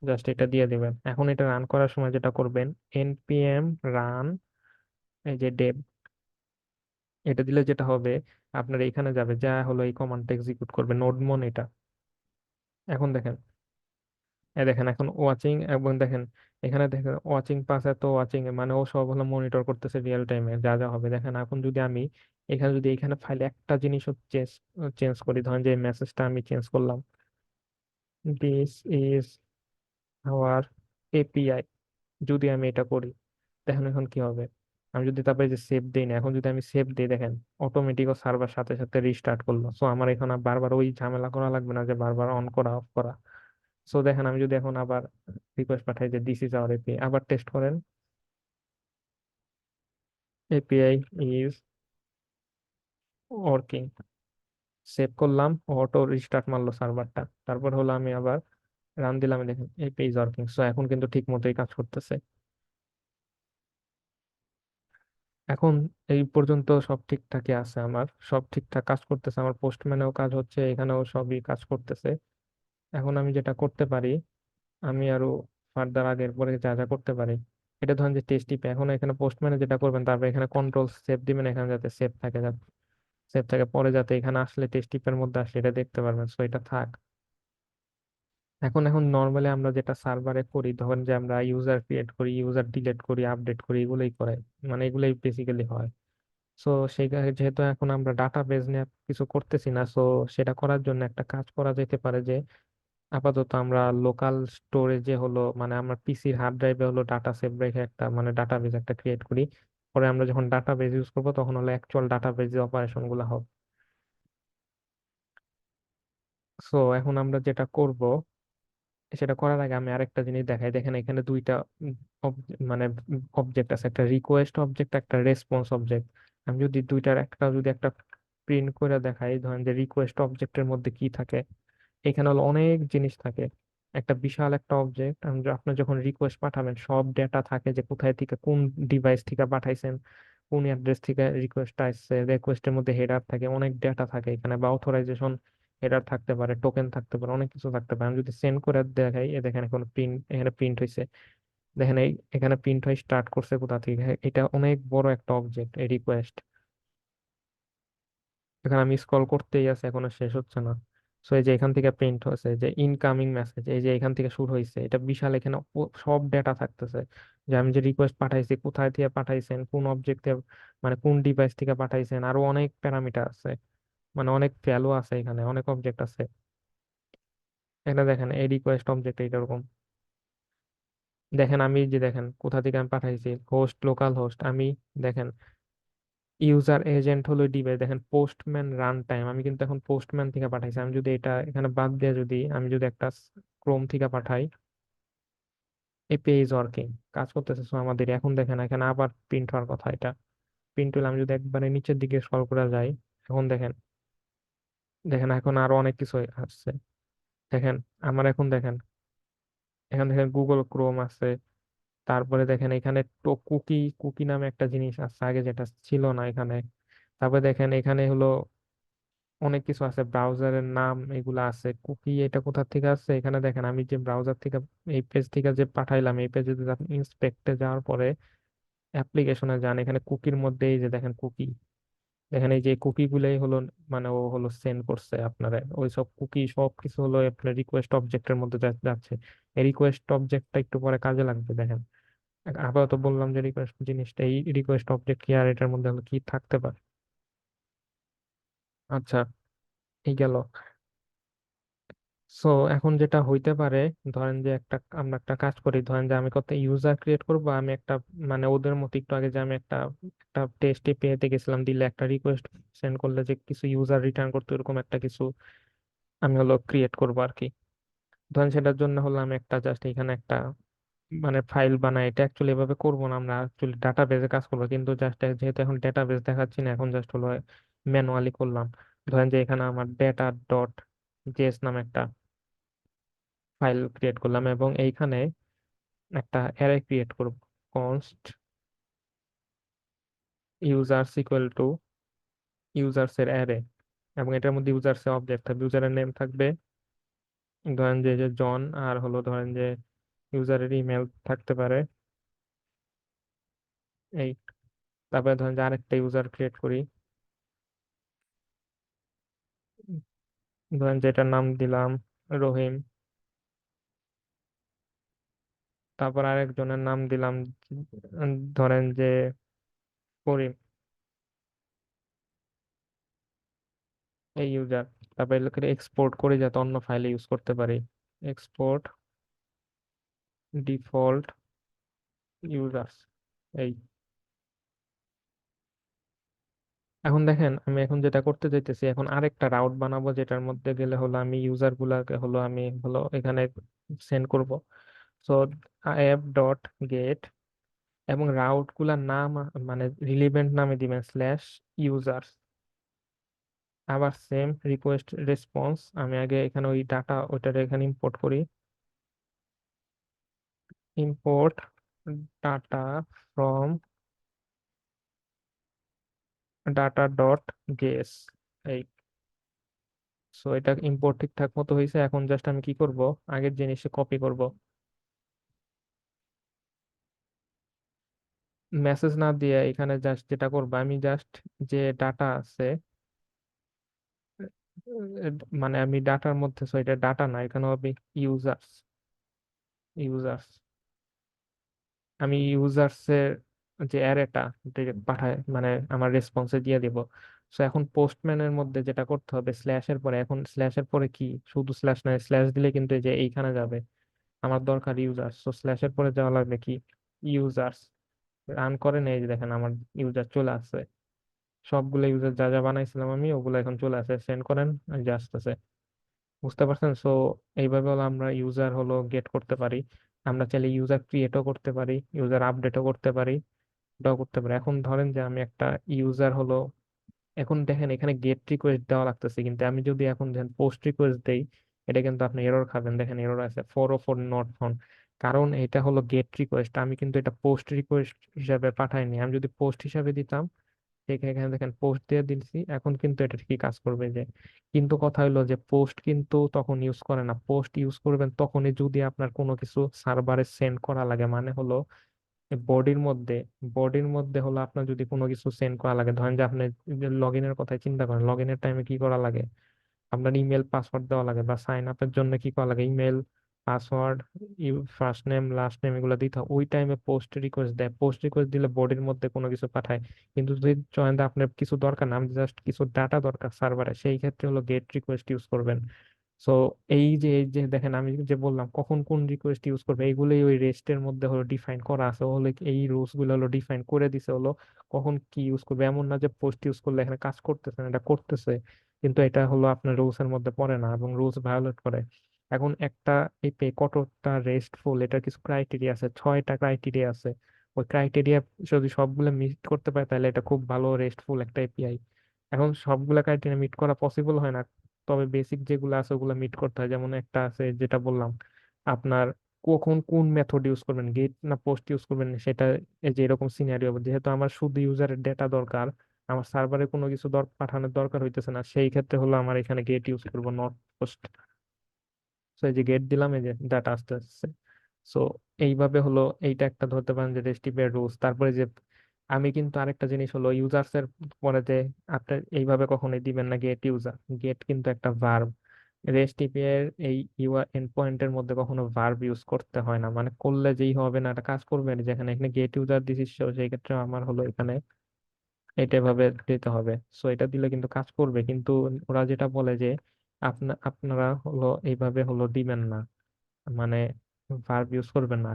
জাস্ট এটা দিয়ে দিবেন। এখন এটা রান করার সময় যেটা করবেন, npm রান এই যে ডেভ, এটা দিলে যেটা হবে আপনার এখানে যাবে, যা হলো এই কমান্ডটা এক্সিকিউট করবে নোডমন এটা। এখন দেখেন, এই দেখেন এখন ওয়াচিং, এবং দেখেন এখানে দেখেন ওয়াচিং পাস, এত ওয়াচিং মানে ও সব হলো মনিটর করতেছে রিয়েল টাইমে যা যা হবে। দেখেন এখন যদি আমি এখানে যদি এখানে ফাইলে একটা জিনিসও চেঞ্জ চেঞ্জ করি, ধরেন যে মেসেজটা আমি চেঞ্জ করলাম, দিস ইজ আওয়ার এপিআই, যদি আমি এটা করি, দেখেন এখন কি হবে। আমি যদি তারপরে যে সেভ দিই না, এখন যদি আমি সেভ দিই দেখেন অটোমেটিক ও সার্ভার সাথে সাথে রিস্টার্ট করলো। সো আমার এখানে আর বারবার ওই ঝামেলা করা লাগবে না যে বারবার অন করা অফ করা। সো দেখেন আমি যদি এখন আবার রিকোয়েস্ট পাঠাই যে দিস ইজ আওয়ার এপিআই, আবার টেস্ট করেন, এপিআই ইজ ওয়ার্কিং, সেভ করলাম, অটো রিস্টার্ট মারলো সার্ভারটা। তারপর হলো আমি আবার রান দিলাম, দেখেন এপিআই ইজ ওয়ার্কিং। সো এখন কিন্তু ঠিক মতোই কাজ করতেছে। এখন এই পর্যন্ত সব ঠিকঠাকই আছে, আমার সব ঠিকঠাক কাজ করতেছে, আমার পোস্টম্যানেও কাজ হচ্ছে, এখানেও সবই কাজ করতেছে। এখন আমি যেটা করতে পারি, আমি আরো ফার্দার আগের পরে যা যা করতে পারি, এটা ধরেন যে টেস্ট টিপে এখন এখানে পোস্টম্যানে যেটা করবেন, তারপরে এখানে কন্ট্রোল সেভ দিবেন, এখানে যাতে সেভ থাকে, যাতে সেভ থাকে, পরে যাতে এখানে আসলে টেস্ট টিপের মধ্যে আসলে এটা দেখতে পারবেন, সো এটা থাক। এখন এখন নর্মালি আমরা যেটা সার্ভারে করি, ধরেন যে আমরা ইউজার ক্রিয়েট করি, ইউজার ডিলিট করি, আপডেট করি, এগুলোই করে, মানে এগুলোই বেসিক্যালি হয়। সো সেই যেহেতু এখন আমরা ডাটাবেজ নিয়ে কিছু করতেছি না, সো সেটা করার জন্য একটা কাজ করা যেতে পারে যে আপাতত আমরা লোকাল স্টোরেজে হলো, মানে আমরা পিসির হার্ড ড্রাইভে হলো ডাটা সেভ রেখে একটা মানে ডাটাবেজ একটা ক্রিয়েট করি। পরে আমরা যখন ডাটাবেজ ইউজ করবো তখন হলো অ্যাকচুয়াল ডাটাবেজে অপারেশন গুলো হবে। সো এখন আমরা যেটা করব, সেটা করার আগে আমি আরেকটা জিনিস দেখাই। দেখেন এখানে দুইটা মানে অবজেক্ট আছে, একটা রিকোয়েস্ট অবজেক্ট, একটা রেসপন্স অবজেক্ট। আমি যদি দুইটার একটা যদি একটা প্রিন্ট করে দেখাই, ধরেন যে রিকোয়েস্ট অবজেক্টের মধ্যে কি থাকে, এখানে হলো অনেক জিনিস থাকে। একটা বিশাল একটা অবজেক্ট, আপনি যখন রিকোয়েস্ট পাঠাবেন সব ডেটা থাকে, যে কোথায় থেকে কোন ডিভাইস থেকে পাঠাইছেন, কোন অ্যাড্রেস থেকে রিকোয়েস্ট আসছে, রিকোয়েস্টের মধ্যে হেডার থাকে, অনেক ডেটা থাকে এখানে, বা অথরাইজেশন হেডার থাকতে পারে, টোকেন থাকতে পারে, অনেক কিছু থাকতে পারে। আমি যদি সেন্ড করে দেখাই, দেখেন এখন প্রিন্ট, এখানে প্রিন্ট হয়েছে। দেখেন এই এখানে প্রিন্ট হয়ে স্টার্ট করছে কোথা থেকে, এটা অনেক বড় একটা অবজেক্ট এই রিকোয়েস্ট। এখানে আমি স্ক্রল করতেই আছে, এখনো শেষ হচ্ছে না। সো এই যে এখান থেকে প্রিন্ট হয়েছে যে ইনকামিং মেসেজ, এই যে এখান থেকে শুরু হয়েছে, এটা বিশাল, এখানে সব ডেটা থাকতেছে, যে আমি যে রিকোয়েস্ট পাঠাইছি, কোথায় থেকে পাঠাইছেন, কোন অবজেক্টে, মানে কোন ডিভাইস থেকে পাঠাইছেন, আরো অনেক প্যারামিটার আছে, মানে অনেক ভ্যালু আছে, এখানে অনেক অবজেক্ট আছে। এখানে দেখেন এই রিকোয়েস্ট অবজেক্ট এইরকম। দেখেন আমি যে দেখেন কোথা থেকে আমি পাঠাইছি, হোস্ট লোকাল হোস্ট আমি, দেখেন ইউজার এজেন্ট হলো ডিভাইস, দেখেন পোস্টম্যান রান টাইম, আমি কিন্তু এখন পোস্টম্যান থেকে পাঠাইছি। আমি যদি এটা এখানে বাদ দিয়ে যদি আমি যদি একটা ক্রোম থেকে পাঠাই, এপিআই ইজ ওয়ার্কিং, কাজ করতেছে। So আমাদের এখন দেখেন এখানে আবার প্রিন্ট হওয়ার কথা, এটা প্রিন্ট হলে আমি যদি একবারে নিচের দিকে স্ক্রল করে যাই, এখন দেখেন, দেখেন এখন আরো অনেক কিছু আসছে। দেখেন আমার এখন দেখেন, এখানে দেখেন গুগল ক্রোম আছে, তারপরে দেখেন এখানে তো কুকি, কুকি নামে একটা জিনিস আছে আগে যেটা ছিল না এখানে। তারপরে দেখেন এখানে হলো অনেক কিছু আছে, ব্রাউজারের নাম এগুলা আছে, কুকি এটা কোথা থেকে আসছে, এখানে দেখেন আমি যে ব্রাউজার থেকে এই পেজ থেকে যে পাঠাইলাম, এই পেজে যদি আপনি ইন্সপেক্টে যাওয়ার পরে অ্যাপ্লিকেশনে যান, এখানে কুকির মধ্যে এই যে দেখেন কুকি, দেখেন এই যে কুকি গুলাই হলো, মানে ও হলো সেন্ড করছে আপনারা, ওই সব কুকি সব কিছু হলো আপনার রিকোয়েস্ট অবজেক্টের মধ্যে যাচ্ছে। এই রিকোয়েস্ট অবজেক্টটা একটু পরে কাজে লাগবে। দেখেন আপাতত বললাম যে রিকোয়েস্ট জিনিসটা, এই রিকোয়েস্ট অবজেক্ট কি আর এটার মধ্যে হলো কি থাকতে পারে। আচ্ছা, এই গেল। সো এখন যেটা হইতে পারে, ধরেন যে একটা আমরা একটা কাজ করি, ধরেন যে আমি কত ইউজার ক্রিয়েট করব, আমি একটা মানে ওদের মতো একটু আগে যে আমি একটা একটা টেস্ট পেতে গেছিলাম, দিলে একটা রিকোয়েস্ট সেন্ড করলে যে কিছু ইউজার রিটার্ন করতে, এরকম একটা কিছু আমি হলো ক্রিয়েট করবো আর কি। ধরেন সেটার জন্য হলো আমি একটা জাস্ট এখানে একটা মানে ফাইল বানাই, এটা অ্যাকচুয়ালি এভাবে করবো না, আমরা অ্যাকচুয়ালি ডাটাবেজে কাজ করবো, কিন্তু জাস্ট যেহেতু এখন ডাটাবেজ দেখাচ্ছি না, এখন জাস্ট হলো ম্যানুয়ালি করলাম। ধরেন যে এখানে আমার ডেটা ডট জেএস নামে একটা ফাইল ক্রিয়েট করলাম, এবং এইখানে একটা অ্যারে ক্রিয়েট করব, const users equal to users এর অ্যারে, এবং এটার মধ্যে ইউজার্স এর অবজেক্ট থাকবে, ইউজারের নেম থাকবে ধরেন যে যে জন, আর হলো ধরেন যে ইউজারের ইমেল থাকতে পারে এই। তারপরে ধরেন যে আরেকটা ইউজার ক্রিয়েট করি, ধরেন যে এটার নাম দিলাম রহিম, তারপর আরেকজনের নাম দিলাম ধরেন যে করিম, এই ইউজার। তারপর এগুলোকে এক্সপোর্ট করে যাতে অন্য ফাইলে ইউজ করতে পারি, এক্সপোর্ট ডিফল্ট ইউজার্স এই। এখন দেখেন আমি এখন যেটা করতে চাইতেছি, এখন আরেকটা রাউট বানাবো, যেটার মধ্যে গেলে হলো আমি ইউজার গুলাকে হলো আমি হলো এখানে সেন্ড করব। সো অ্যাপ ডট গেট, এবং রাউট গুলার নাম মানে রিলিভেন্ট নামে দিবেন স্ল্যাশ ইউজার্স। আবার সেম রিকোয়েস্ট রেসপন্স, আমি আগে এখানে ওই ডাটা ওইটার এখানে ইম্পোর্ট করি, import data from data dot guess. এই, সো এটা ইম্পোর্ট ঠিকঠাক মতো হয়েছে। এখন জাস্ট আমি কি করব, আগের জিনিসে কপি করব। মেসেজ না দিয়ে এখানে জাস্ট যেটা করবো, আমি জাস্ট যে ডাটা আছে, মানে আমি ডাটার মধ্যে, সো এটা ডাটা না, এখানে হবে ইউজার্স। ইউজার্স, আমি ইউজার্স এর যে অ্যারেটা পাঠায়, মানে আমার রেসপন্সে দিয়ে দিব। সো এখন পোস্টম্যানের মধ্যে যেটা করতে হবে, স্ল্যাশের পরে, এখন স্ল্যাশের পরে কি, শুধু স্ল্যাশ নয়, স্ল্যাশ দিলে কিন্তু এই যে এইখানে যাবে। আমার দরকার ইউজার্স, তো স্ল্যাশের পরে যাওয়া লাগবে কি, ইউজার্স। রান করে নেই, যে দেখেন আমার ইউজার চলে আসছে। সবগুলো ইউজার যা যা বানাইছিলাম আমি, ওগুলো এখন চলে আসে, সেন্ড করেন, যে আসতেছে। বুঝতে পারছেন? সো এইভাবে হলো আমরা ইউজার হলো গেট করতে পারি। আমরা চাইলে ইউজার ক্রিয়েটও করতে পারি, ইউজার আপডেটও করতে পারি, এটাও করতে পারি। এখন ধরেন যে আমি একটা ইউজার হলো, এখন দেখেন এখানে গেট রিকোয়েস্ট দেওয়া লাগতেছে, কিন্তু আমি যদি এখন দেখেন পোস্ট রিকোয়েস্ট দেই, এটা কিন্তু আপনি এরর খাবেন। দেখেন এরর আছে 404 নট ফাউন্ড। কারণ এটা হলো গেট রিকোয়েস্ট, আমি কিন্তু এটা পোস্ট রিকোয়েস্ট হিসাবে পাঠাইনি। আমি যদি পোস্ট হিসাবে দিতাম, এখানে দেখেন পোস্ট দিয়ে দিচ্ছি, এখন কিন্তু এটা ঠিকই কাজ করবে যে। কিন্তু কথা হলো যে পোস্ট কিন্তু তখন ইউজ করে না, পোস্ট ইউজ করবেন তখনই যদি আপনার কোনো কিছু সার্ভারে সেন্ড করা লাগে। মানে হলো বডির মধ্যে, বডির মধ্যে হলো আপনার যদি কোনো কিছু সেন্ড করা লাগে, ধরেন যে আপনি লগ ইনের কথা চিন্তা করেন, লগ ইনের টাইমে কি করা লাগে, আপনার ইমেল পাসওয়ার্ড দেওয়া লাগে, বা সাইন আপের জন্য কি করা লাগে, email password, first name last name এগুলো দিতে হয়। ওই টাইমে পোস্ট রিকোয়েস্ট দেয়, পোস্ট রিকোয়েস্ট দিলে বডির মধ্যে কোনো কিছু পাঠায়। কিন্তু যদি চয়েন আপনার কিছু দরকার না, আমি জাস্ট কিছু ডাটা দরকার সার্ভারে, সেই ক্ষেত্রে হলো গেট রিকোয়েস্ট ইউজ করবেন। সো এই যে দেখেন আমি যে বললাম কখন কোন রিকোয়েস্ট ইউজ করবে, এইগুলোই ওই রেস্টের মধ্যে হলো ডিফাইন করা আছে, হলে এই রুলস গুলো হলো ডিফাইন করে দিছে হলো কখন কি ইউজ করবে। এমন না যে পোস্ট ইউজ করলে এখানে কাজ করতেছে না, এটা করতেছে, কিন্তু এটা হলো আপনার রুলস এর মধ্যে পড়ে না এবং রুলস ভায়োলেট করে। এখন একটা এপি কতটা রেস্টফুল, এটা কিছু ক্রাইটেরিয়া আছে, 6টা ক্রাইটেরিয়া আছে। ওই ক্রাইটেরিয়া যদি সবগুলো মিট করতে পারে, তাহলে এটা খুব ভালো রেস্টফুল একটা এপিআই। এখন সবগুলা ক্রাইটেরিয়া মিট করা পসিবল হয় না, তবে বেসিক যেগুলো আছে ওগুলো মিট করতে হয়। যেমন একটা আছে যেটা বললাম, আপনার কখন কোন মেথড ইউজ করবেন, গেট না পোস্ট ইউজ করবেন সেটা। এই যে এরকম সিনারিও, যেহেতু আমার শুধু ইউজারের ডেটা দরকার, আমার সার্ভারে কোনো কিছু পাঠানোর দরকার হইতেছে না, সেই ক্ষেত্রে হলো আমার এখানে গেট ইউজ করবো, নট পোস্ট। তো এই যে গেট দিলাম, এই যে ডাটা আসতে আসছে। সো এইভাবে হলো, এইটা একটা ধরতে পারেন যে রেস্টিপি এর রুলস। তারপরে যে আমি কিন্তু আরেকটা জিনিস হলো, ইউজার্স এর পরে যে আপনি এইভাবে কখনোই দিবেন না গেট ইউজার। গেট কিন্তু একটা ভার্ব, রেস্টিপি এর এই ইউআর এন্ড পয়েন্টের মধ্যে কখনো ভার্ব ইউজ করতে হয় না, মানে করলে যেই হবে না, এটা কাজ করবে না। যেখানে এখানে গেট ইউজার দিছিস, সেই ক্ষেত্রে আমার হলো এখানে এটা ভাবে দিতে হবে। সো এটা দিলে কিন্তু কাজ করবে, কিন্তু ওরা যেটা বলে যে আপনারা হলো এইভাবে হলো দিবেন না, মানে ভার্ব ইউজ করবেন না।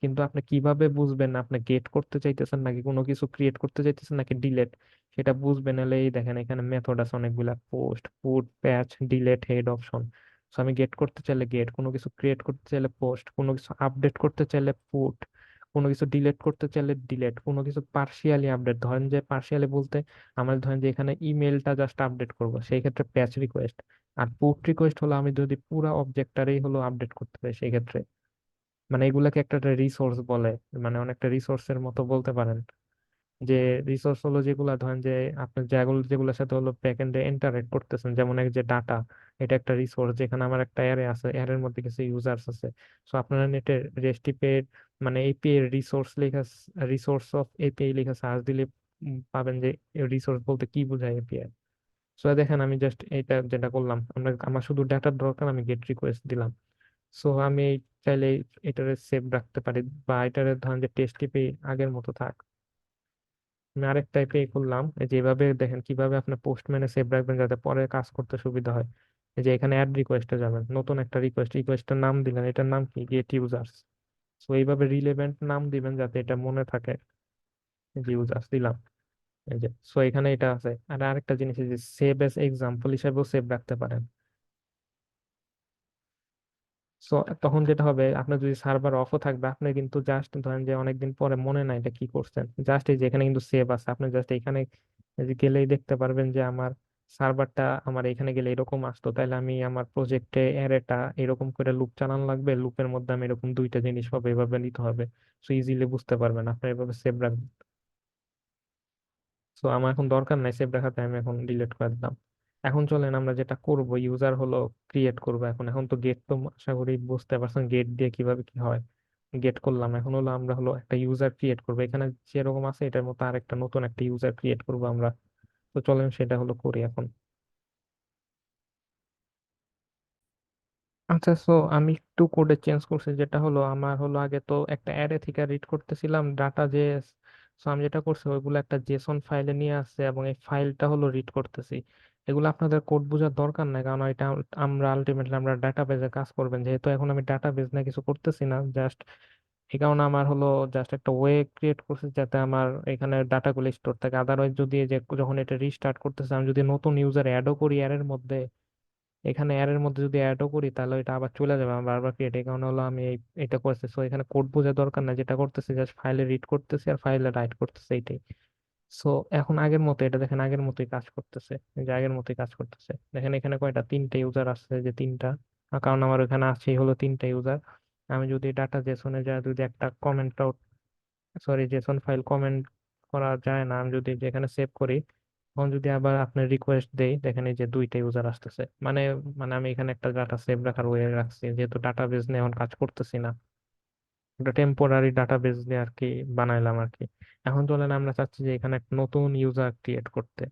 কিন্তু আপনি কিভাবে বুঝবেন আপনি গেট করতে চাইতেছেন নাকি কোনো কিছু ক্রিয়েট করতে চাইতেছেন নাকি ডিলেট, সেটা বুঝবেন হলে এই দেখেন এখানে মেথড আছে অনেকগুলা, পোস্ট, পুট, প্যাচ, ডিলেট, হেড অপশন। সো আমি গেট করতে চাইলে গেট, কোনো কিছু ক্রিয়েট করতে চাইলে পোস্ট, কোনো কিছু আপডেট করতে চাইলে পুট, কোনো কিছু ডিলেট করতে চাইলে ডিলেট, কোনো কিছু পার্শিয়ালি আপডেট, ধরেন যে পার্শিয়ালি বলতে আমার ধরেন যে এখানে ইমেলটা জাস্ট আপডেট করবো, সেই ক্ষেত্রে প্যাচ রিকোয়েস্ট। আর পুট রিকোয়েস্ট হলো আমি যদি পুরো অবজেক্টটারই হলো আপডেট করতে চাই, সেই ক্ষেত্রে মানে এগুলাকে একটা রিসোর্স বলে, মানে অনেকটা রিসোর্সের মতো বলতে পারেন। যে রিসোর্স হলো যেগুলা ধরেন যে আপনি যেগুলো যেগুলোর সাথে হলো ব্যাকএন্ডে ইন্টারেক্ট করতেছেন, যেমন এক যে ডাটা, এটা একটা রিসোর্স, যেখানে আমার একটা অ্যারে আছে, অ্যারের মধ্যে কিছু ইউজার্স আছে। সো আপনারা নেটে রেস্টিপে মানে এপিআই রিসোর্স লেখা, রিসোর্স অফ এপিআই লেখা সার্চ দিলে পাবেন যে রিসোর্স বলতে কি বোঝায় এপিআই। সো দেখেন আমি জাস্ট এটা যেটা করলাম, আমার শুধু ডাটার দরকার, আমি গেট রিকোয়েস্ট দিলাম। সো আমি চাইলে এটারে সেভ রাখতে পারি, বা এটারে ধরেন যে টেস্ট টিপে আগের মতো থাক। আমি আরেক টাইপে করলাম, এই যে এভাবে দেখেন কিভাবে আপনি পোস্টম্যানে সেভ রাখবেন যাতে পরে কাজ করতে সুবিধা হয়। এই যে এখানে অ্যাড রিকোয়েস্টে যাবেন, নতুন একটা রিকোয়েস্টের নাম দিলেন, এটার নাম কি, গেট ইউজার্স। সো এইভাবে রিলেভেন্ট নাম দিবেন যাতে এটা মনে থাকে, এই যে ইউজার্স দিলাম। এই যে সো এখানে এটা আছে। আর আরেকটা জিনিস, এই যে সেভ এস এক্সাম্পল হিসেবেও সেভ রাখতে পারেন। সো তখন যেটা হবে, আপনার যদি সার্ভার অফও থাকবে, আপনি কিন্তু জাস্ট ধরেন যে অনেকদিন পরে মনে নাই এটা কি করছেন, জাস্ট এই যে এখানে কিন্তু সেভ আছে, আপনি জাস্ট এখানে এই যে গেলেই দেখতে পারবেন যে আমার সার্ভারটা, আমার এখানে গেলে এরকম আসতো, তাহলে আমি আমার প্রজেক্টে অ্যারেটা এরকম করে লুপ চালানো লাগবে, লুপের মধ্যে আমি এরকম দুইটা জিনিস পাবো, এভাবে নিতে হবে। সো ইজিলি বুঝতে পারবেন, আপনি এভাবে সেভ রাখবেন। তো আমার এখন দরকার নাই সেভ রাখাতে, আমি এখন ডিলিট করে দিলাম। এখন চলেন আমরা যেটা করব, ইউজার হলো ক্রিয়েট করব। এখন এখন তো গেট তো আশা করি বুঝতে পারছেন গেট দিয়ে কিভাবে কি হয়। গেট করলাম, এখন হলো আমরা হলো একটা ইউজার ক্রিয়েট করব এখানে যেরকম আছে এটার মতো আরেকটা নতুন একটা ইউজার ক্রিয়েট করব আমরা। তো চলেন সেটা হলো করি এখন। আচ্ছা, সো আমি একটু কোডে চেঞ্জ করছি, যেটা হলো আমার হলো আগে তো একটা অ্যারে থেকে রিড করতেছিলাম ডাটা যে, সো আমি যেটা করছি ওইগুলো একটা জেসন ফাইলে নিয়ে আসছে এবং এই ফাইলটা হলো রিড করতেছি। এগুলো আপনাদের কোড বোঝার দরকার নাই, কারণ এটা আমরা আলটিমেটলি আমরা ডাটাবেজে কাজ করবেন, যেহেতু এখন আমি ডাটাবেজ না কিছু করতেছি না জাস্ট, এই কারণে আমার হলো জাস্ট একটা ওয়ে ক্রিয়েট করছি যাতে আমার এখানে ডাটাগুলো স্টোর থাকে। আদারওয়াইজ যদি এই যে যখন এটা রিস্টার্ট করতেছে আমি যদি নতুন ইউজার অ্যাডও করি এর মধ্যে, এখানে এর মধ্যে যদি অ্যাডও করি তাহলে এটা আবার চলে যাবে আমার বারবার ক্রিয়েট। এই কারণে হলো আমি এটা করতেছি। সো এখানে কোড বোঝার দরকার না, যেটা করতেছি জাস্ট ফাইলে রিড করতেছি আর ফাইলে রাইট করতেছি এইটাই। সো এখন আগের মতো এটা দেখেন আগের মতোই কাজ করতেছে, এই যে আগের মতোই কাজ করতেছে। দেখেন এখানে কয়টা, তিনটা ইউজার আসছে, যে তিনটা, কারণ আমার এখানে আছেই হলো তিনটা ইউজার। আমি যদি ডাটা জেসনে যা যদি একটা comment, sorry Jason file comment করা যায় না, আমি যদি যেখানে সেভ করি এখন যদি আবার আপনার রিকোয়েস্ট দেই দেখেন এই যে দুইটা ইউজার আসতেছে। মানে মানে আমি এখানে একটা ডাটা সেভ রাখার ওয়ে রাখছি, যেহেতু ডাটাবেজ নিয়ে এখন কাজ করতেছি না, একটা টেম্পোরারি ডাটাবেজ নিয়ে আর কি বানাইলাম আর কি। এখন চলেন আমরা চাচ্ছি যে এখানে একটা নতুন ইউজার ক্রিয়েট করতে।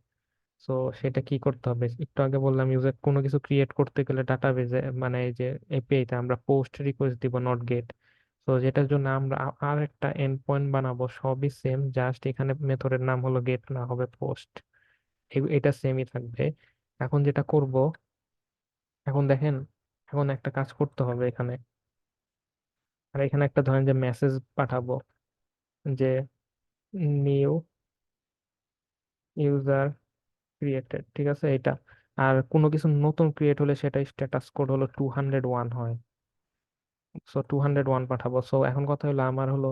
সো সেটা কি করতে হবে, একটু আগে বললাম ইউজার কোনো কিছু ক্রিয়েট করতে গেলে ডাটাবেজে মানে এই যে এপিআই তে আমরা পোস্ট রিকোয়েস্ট দিব, নট গেট। তো যেটার জন্য আমরা আর একটা এন্ড পয়েন্ট বানাবো, সবই সেম, জাস্ট এখানে মেথডের নাম হলো গেট, না হবে পোস্ট। এটা সেমই থাকবে। এখন যেটা করব, এখন দেখেন এখন একটা কাজ করতে হবে এখানে, আর এখানে একটা ধরেন যে মেসেজ পাঠাবো যে নিউ ইউজার ক্রিয়েটেড, ঠিক আছে এটা। আর কোনো কিছু নতুন ক্রিয়েট হলে সেটা স্ট্যাটাস কোড হলো 201 হয়। সো 201 পাঠাবো। সো এখন কথা হলো আমার হলো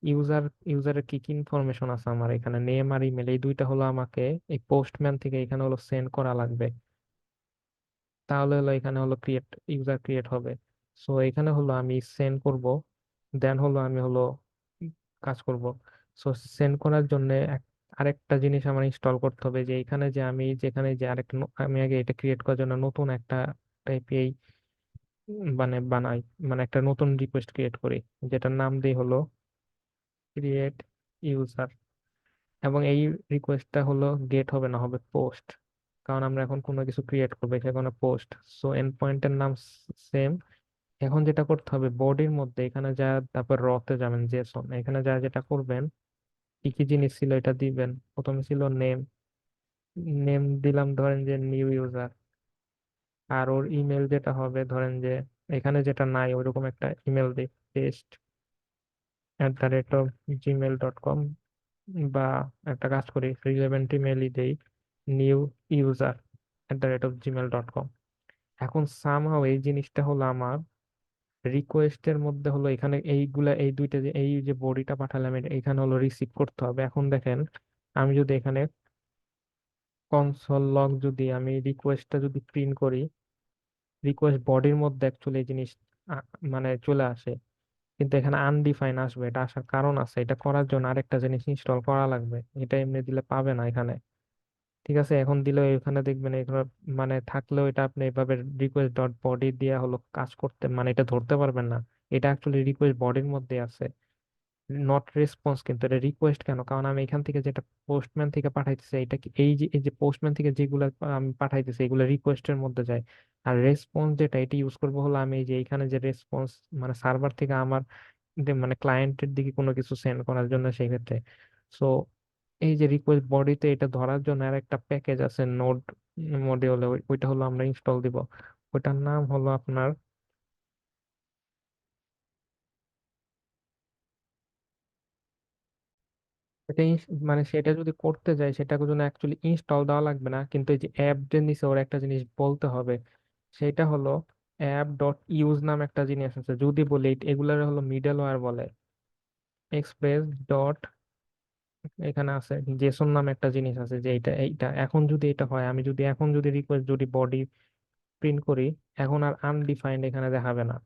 ইউজার, ইউজারের কি কি ইনফরমেশন আছে আমার এখানে, নেম আর ইমেল, এই দুইটা হলো আমাকে এই পোস্টম্যান থেকে এখানে হলো সেন্ড করা লাগবে। তাহলে হলো এখানে হলো ক্রিয়েট, ইউজার ক্রিয়েট হবে। সো এখানে হলো আমি সেন্ড করব, দেন হলো আমি হলো কাজ করব। সো সেন্ড করার জন্য আরেকটা জিনিস আমার ইনস্টল করতে হবে, যে এখানে যে আমি যেখানে যে আরেকটা আমি আগে এটা ক্রিয়েট করার জন্য নতুন একটা এপিআই মানে বানাই, মানে একটা নতুন রিকোয়েস্ট ক্রিয়েট করি, যেটার নাম দিই হলো ক্রিয়েট ইউজার। এবং এই রিকোয়েস্টটা হলো গেট হবে না, হবে পোস্ট, কারণ আমরা এখন কোনো কিছু ক্রিয়েট করবো সেখানে পোস্ট। সো এন্ড পয়েন্টের নাম সেম। এখন যেটা করতে হবে বডির মধ্যে এখানে যা, তারপর রতে যাবেন জেসন, এখানে যা যেটা করবেন কি কি জিনিস ছিল এটা দিবেন। প্রথমে ছিল নেম, নেম দিলাম ধরেন যে নিউ ইউজার। আর ওর ইমেল যেটা হবে ধরেন যে এখানে যেটা নাই ওইরকম একটা ইমেল দিই, test@gmail.com, বা একটা কাজ করি রিলেভেন্ট ইমেলই দেই, new user@gmail.com। এখন সামহাও এই জিনিসটা হলো আমার রিকোয়েস্টের মধ্যে হলো এখানে এইগুলা এই দুইটা যে এই যে বডিটা পাঠালাম এখানে হলো রিসিভ করতে হবে। এখন দেখেন আমি যদি এখানে কনসোল লগ যদি আমি রিকোয়েস্টটা যদি প্রিন্ট করি, রিকোয়েস্ট বডির মধ্যে অ্যাকচুয়ালি এই জিনিস আ- মানে চলে আসে, কিন্তু এখানে আনডিফাইন আসবে। এটা আসার কারণ আছে, এটা করার জন্য আরেকটা জিনিস ইনস্টল করা লাগবে, এটা এমনি দিলে পাবে না এখানে। ঠিক আছে, এখন দিলেও এখানে দেখবেন এগুলো মানে থাকলেও এটা আপনি এভাবে রিকোয়েস্ট ডট বডি দিয়ে হলো কাজ করতে মানে এটা ধরতে পারবেন না। এটা অ্যাকচুয়ালি রিকোয়েস্ট বডির মধ্যে আছে, নট রেসপন্স। কিন্তু এটা রিকোয়েস্ট কেন, কারণ আমি এখান থেকে যেটা পোস্টম্যান থেকে পাঠাইতেছি এটা কি এই যে পোস্টম্যান থেকে যেগুলো আমি পাঠাইতেছি এগুলো রিকোয়েস্টের মধ্যে যায়। আর রেসপন্স যেটা এটা ইউজ করবো হলো আমি এই যে এখানে যে রেসপন্স মানে সার্ভার থেকে আমার মানে ক্লায়েন্টের দিকে কোনো কিছু সেন্ড করার জন্য সেই ক্ষেত্রে। সো এই যে রিকোয়েস্ট বডিতে এটা ধরার জন্য আর একটা প্যাকেজ আছে নোড মডিউলে, ওইটা হলো আমরা ইনস্টল দিব। ওইটার নাম হলো আপনার, এটা মানে সেটা যদি করতে যাই সেটাকে জন্য অ্যাকচুয়ালি ইনস্টল দেওয়া লাগবে না, কিন্তু এই যে অ্যাপ যে নিচে ওর একটা জিনিস বলতে হবে, সেটা হলো অ্যাপ ডট ইউজ নাম একটা জিনিস আছে, যদি বলি এগুলার হলো মিডল ওয়্যার বলে, এক্সপ্রেস ডট, এখানে আছে জেসন নাম একটা জিনিস আছে, যে এইটা এইটা এখন যদি এটা হয় আমি যদি এখন যদি রিকোয়েস্ট যদি বডি প্রিন্ট করি, এখন আর আনডিফাইন্ড এখানে দেখাবে না,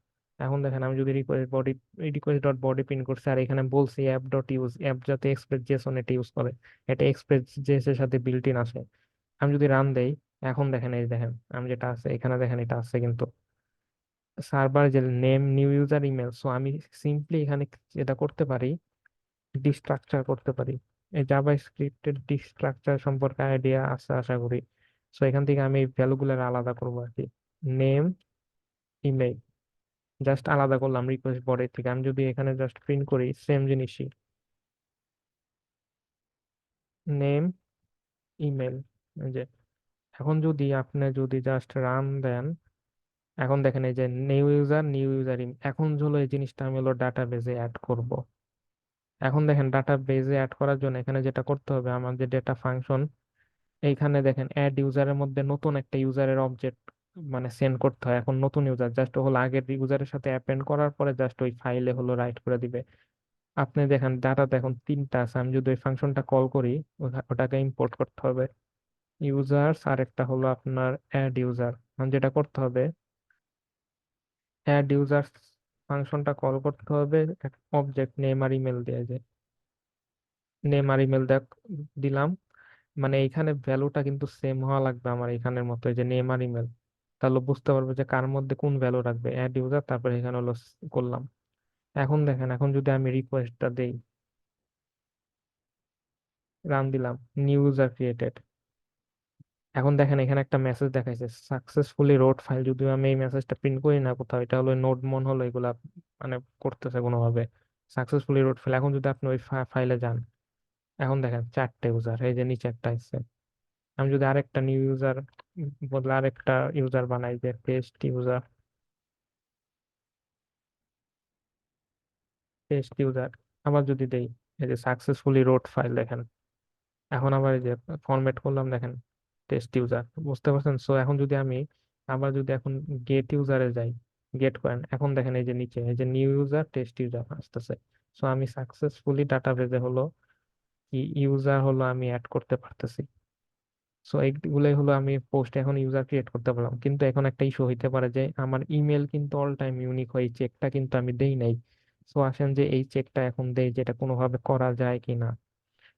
এখন দেখেন আমি যদি রিকোয়েস্ট ডট বডি প্রিন্ট করছি আর এখানে বলছি অ্যাপ ডট ইউজ, অ্যাপ যাতে এক্সপ্রেস জেসন এটা ইউজ করে, এটা এক্সপ্রেস জেএস এর সাথে বিল্ট ইন আসে। আমি যদি রান দেই, এখন দেখেন এই দেখেন আমি যেটা আছে এখানে দেখেন এটা আছে কিন্তু সার্ভার যে name new user email. So আমি সিম্পলি এখানে যেটা করতে পারি, ডিস্ট্রাকচার করতে পারি। এই জাভা স্ক্রিপ্টের ডিস্ট্রাকচার সম্পর্কে আইডিয়া আছে আশা করি। সো এখান থেকে আমি এই ভ্যালুগুলো আলাদা করবো আর কি। নেম, ইমেল জাস্ট আলাদা করলাম রিকোয়েস্ট বডি থেকে। আমি যদি এখানে জাস্ট প্রিন্ট করি সেম জিনিসই, নেম, ইমেল, যে এখন যদি আপনি যদি জাস্ট রান দেন, এখন দেখেন এই যে নিউ ইউজার এখন হলো এই জিনিসটা আমি হলো ডাটা বেজে অ্যাড করব। এখন দেখেন ডাটা বেজে অ্যাড করার জন্য এখানে যেটা করতে হবে, আমাদের ডেটা ফাংশন এইখানে দেখেন অ্যাড ইউজারের মধ্যে নতুন একটা ইউজারের অবজেক্ট মানে সেন্ড করতে হয়। এখন নতুন ইউজার জাস্ট হলো আগের ইউজারের সাথে অ্যাপেন্ড করার পরে জাস্ট ওই ফাইলে হলো রাইট করে দিবে। আপনি দেখেন ডাটাতে এখন তিনটা আছে, আমি যদি ওই ফাংশনটা কল করি ওটাকে ইম্পোর্ট করতে হবে ইউজার্স, আর একটা হলো আপনার অ্যাড ইউজার। যেটা করতে হবে, অ্যাড ইউজার্স ফাংশনটা কল করতে হবে অবজেক্ট নেম আর ইমেল দিয়ে, যে নেম আর ইমেল দিলাম। মানে এইখানে ভ্যালুটা কিন্তু সেম হওয়া লাগবে আমার এখানের মতো, এই যে নেম আর ইমেল। তাহলে বুঝতে পারবো যে কার মধ্যে কোন ভ্যালু রাখবে, অ্যাড ইউজার তারপরে এখানে হলো করলাম। এখন দেখেন এখন যদি আমি রিকোয়েস্টটা দেই, রান দিলাম, নিউ ইউজার ক্রিয়েটেড। এখন দেখেন এখানে একটা মেসেজ দেখাইছে সাকসেসফুলি রোড ফাইল। যদিও আমি এই মেসেজটা প্রিন্ট করি না কোথাও, এটা হলো নোড মন হলো এগুলা মানে করতেছে কোনোভাবে সাকসেসফুলি রোড ফাইল। এখন যদি আপনি ওই ফাইলে যান, এখন দেখেন চারটে ইউজার, এই যে নিচে একটা আসছে। আমি যদি আরেকটা নিউ ইউজার বদলে আরেকটা ইউজার বানাই, যে টেস্ট ইউজার আবার যদি দেই, এই যে সাকসেসফুলি রোড ফাইল দেখেন। এখন আবার এই যে ফরম্যাট করলাম দেখেন টেস্ট ইউজার, বুঝতে পারছেন? সো এখন যদি আমি আবার যদি এখন গেট ইউজারে যাই, গেট করেন, এখন দেখেন এই যে নিচে এই যে নিউ ইউজার টেস্ট ইউজার আসতেছে। সো আমি সাকসেসফুলি ডাটাবেজে হলো কি ইউজার হলো আমি অ্যাড করতে পারতেছি। সো এইগুলাই হলো আমি পোস্ট এখন ইউজার ক্রিয়েট করতে পারলাম। কিন্তু এখন একটা ইস্যু হইতে পারে যে আমার ইমেল কিন্তু অল টাইম ইউনিক হয়, চেকটা কিন্তু আমি দেই নাই। সো আসেন যে এই চেকটা এখন দেই, যেটা কোনোভাবে করা যায় কিনা।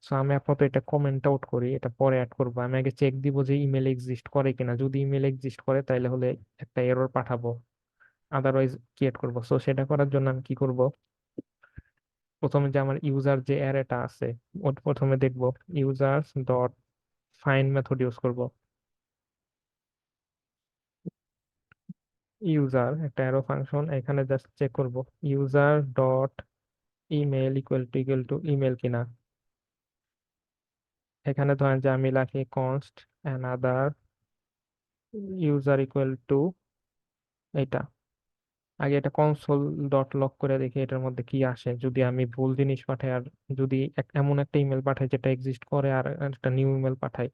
সো আমি আপাতত এটা কমেন্ট আউট করি, এটা পরে অ্যাড করবো। আমি আগে চেক দিব যে ইমেল এক্সিস্ট করে কিনা। যদি ইমেল এক্সিস্ট করে তাহলে হলে একটা এরর পাঠাবো, আদারওয়াইজ ক্রিয়েট করবো। সো সেটা করার জন্য আমি কি করব, প্রথমে যে আমার ইউজার যে অ্যারেটা আছে ওটা প্রথমে দেখবো, users dot find method use করব। ইউজার একটা অ্যারো ফাংশন, এখানে জাস্ট চেক করব user dot email equal to email কিনা। এখানে ধরেন যে আমি রাখি const another user equal to এটা। আগে এটা কনসোল ডট লক করে দেখি এটার মধ্যে কি আসে। যদি আমি ভুল জিনিস পাঠাই আর যদি এমন একটা ইমেল পাঠাই যেটা এক্সিস্ট করে আর একটা নিউ ইমেল পাঠাই,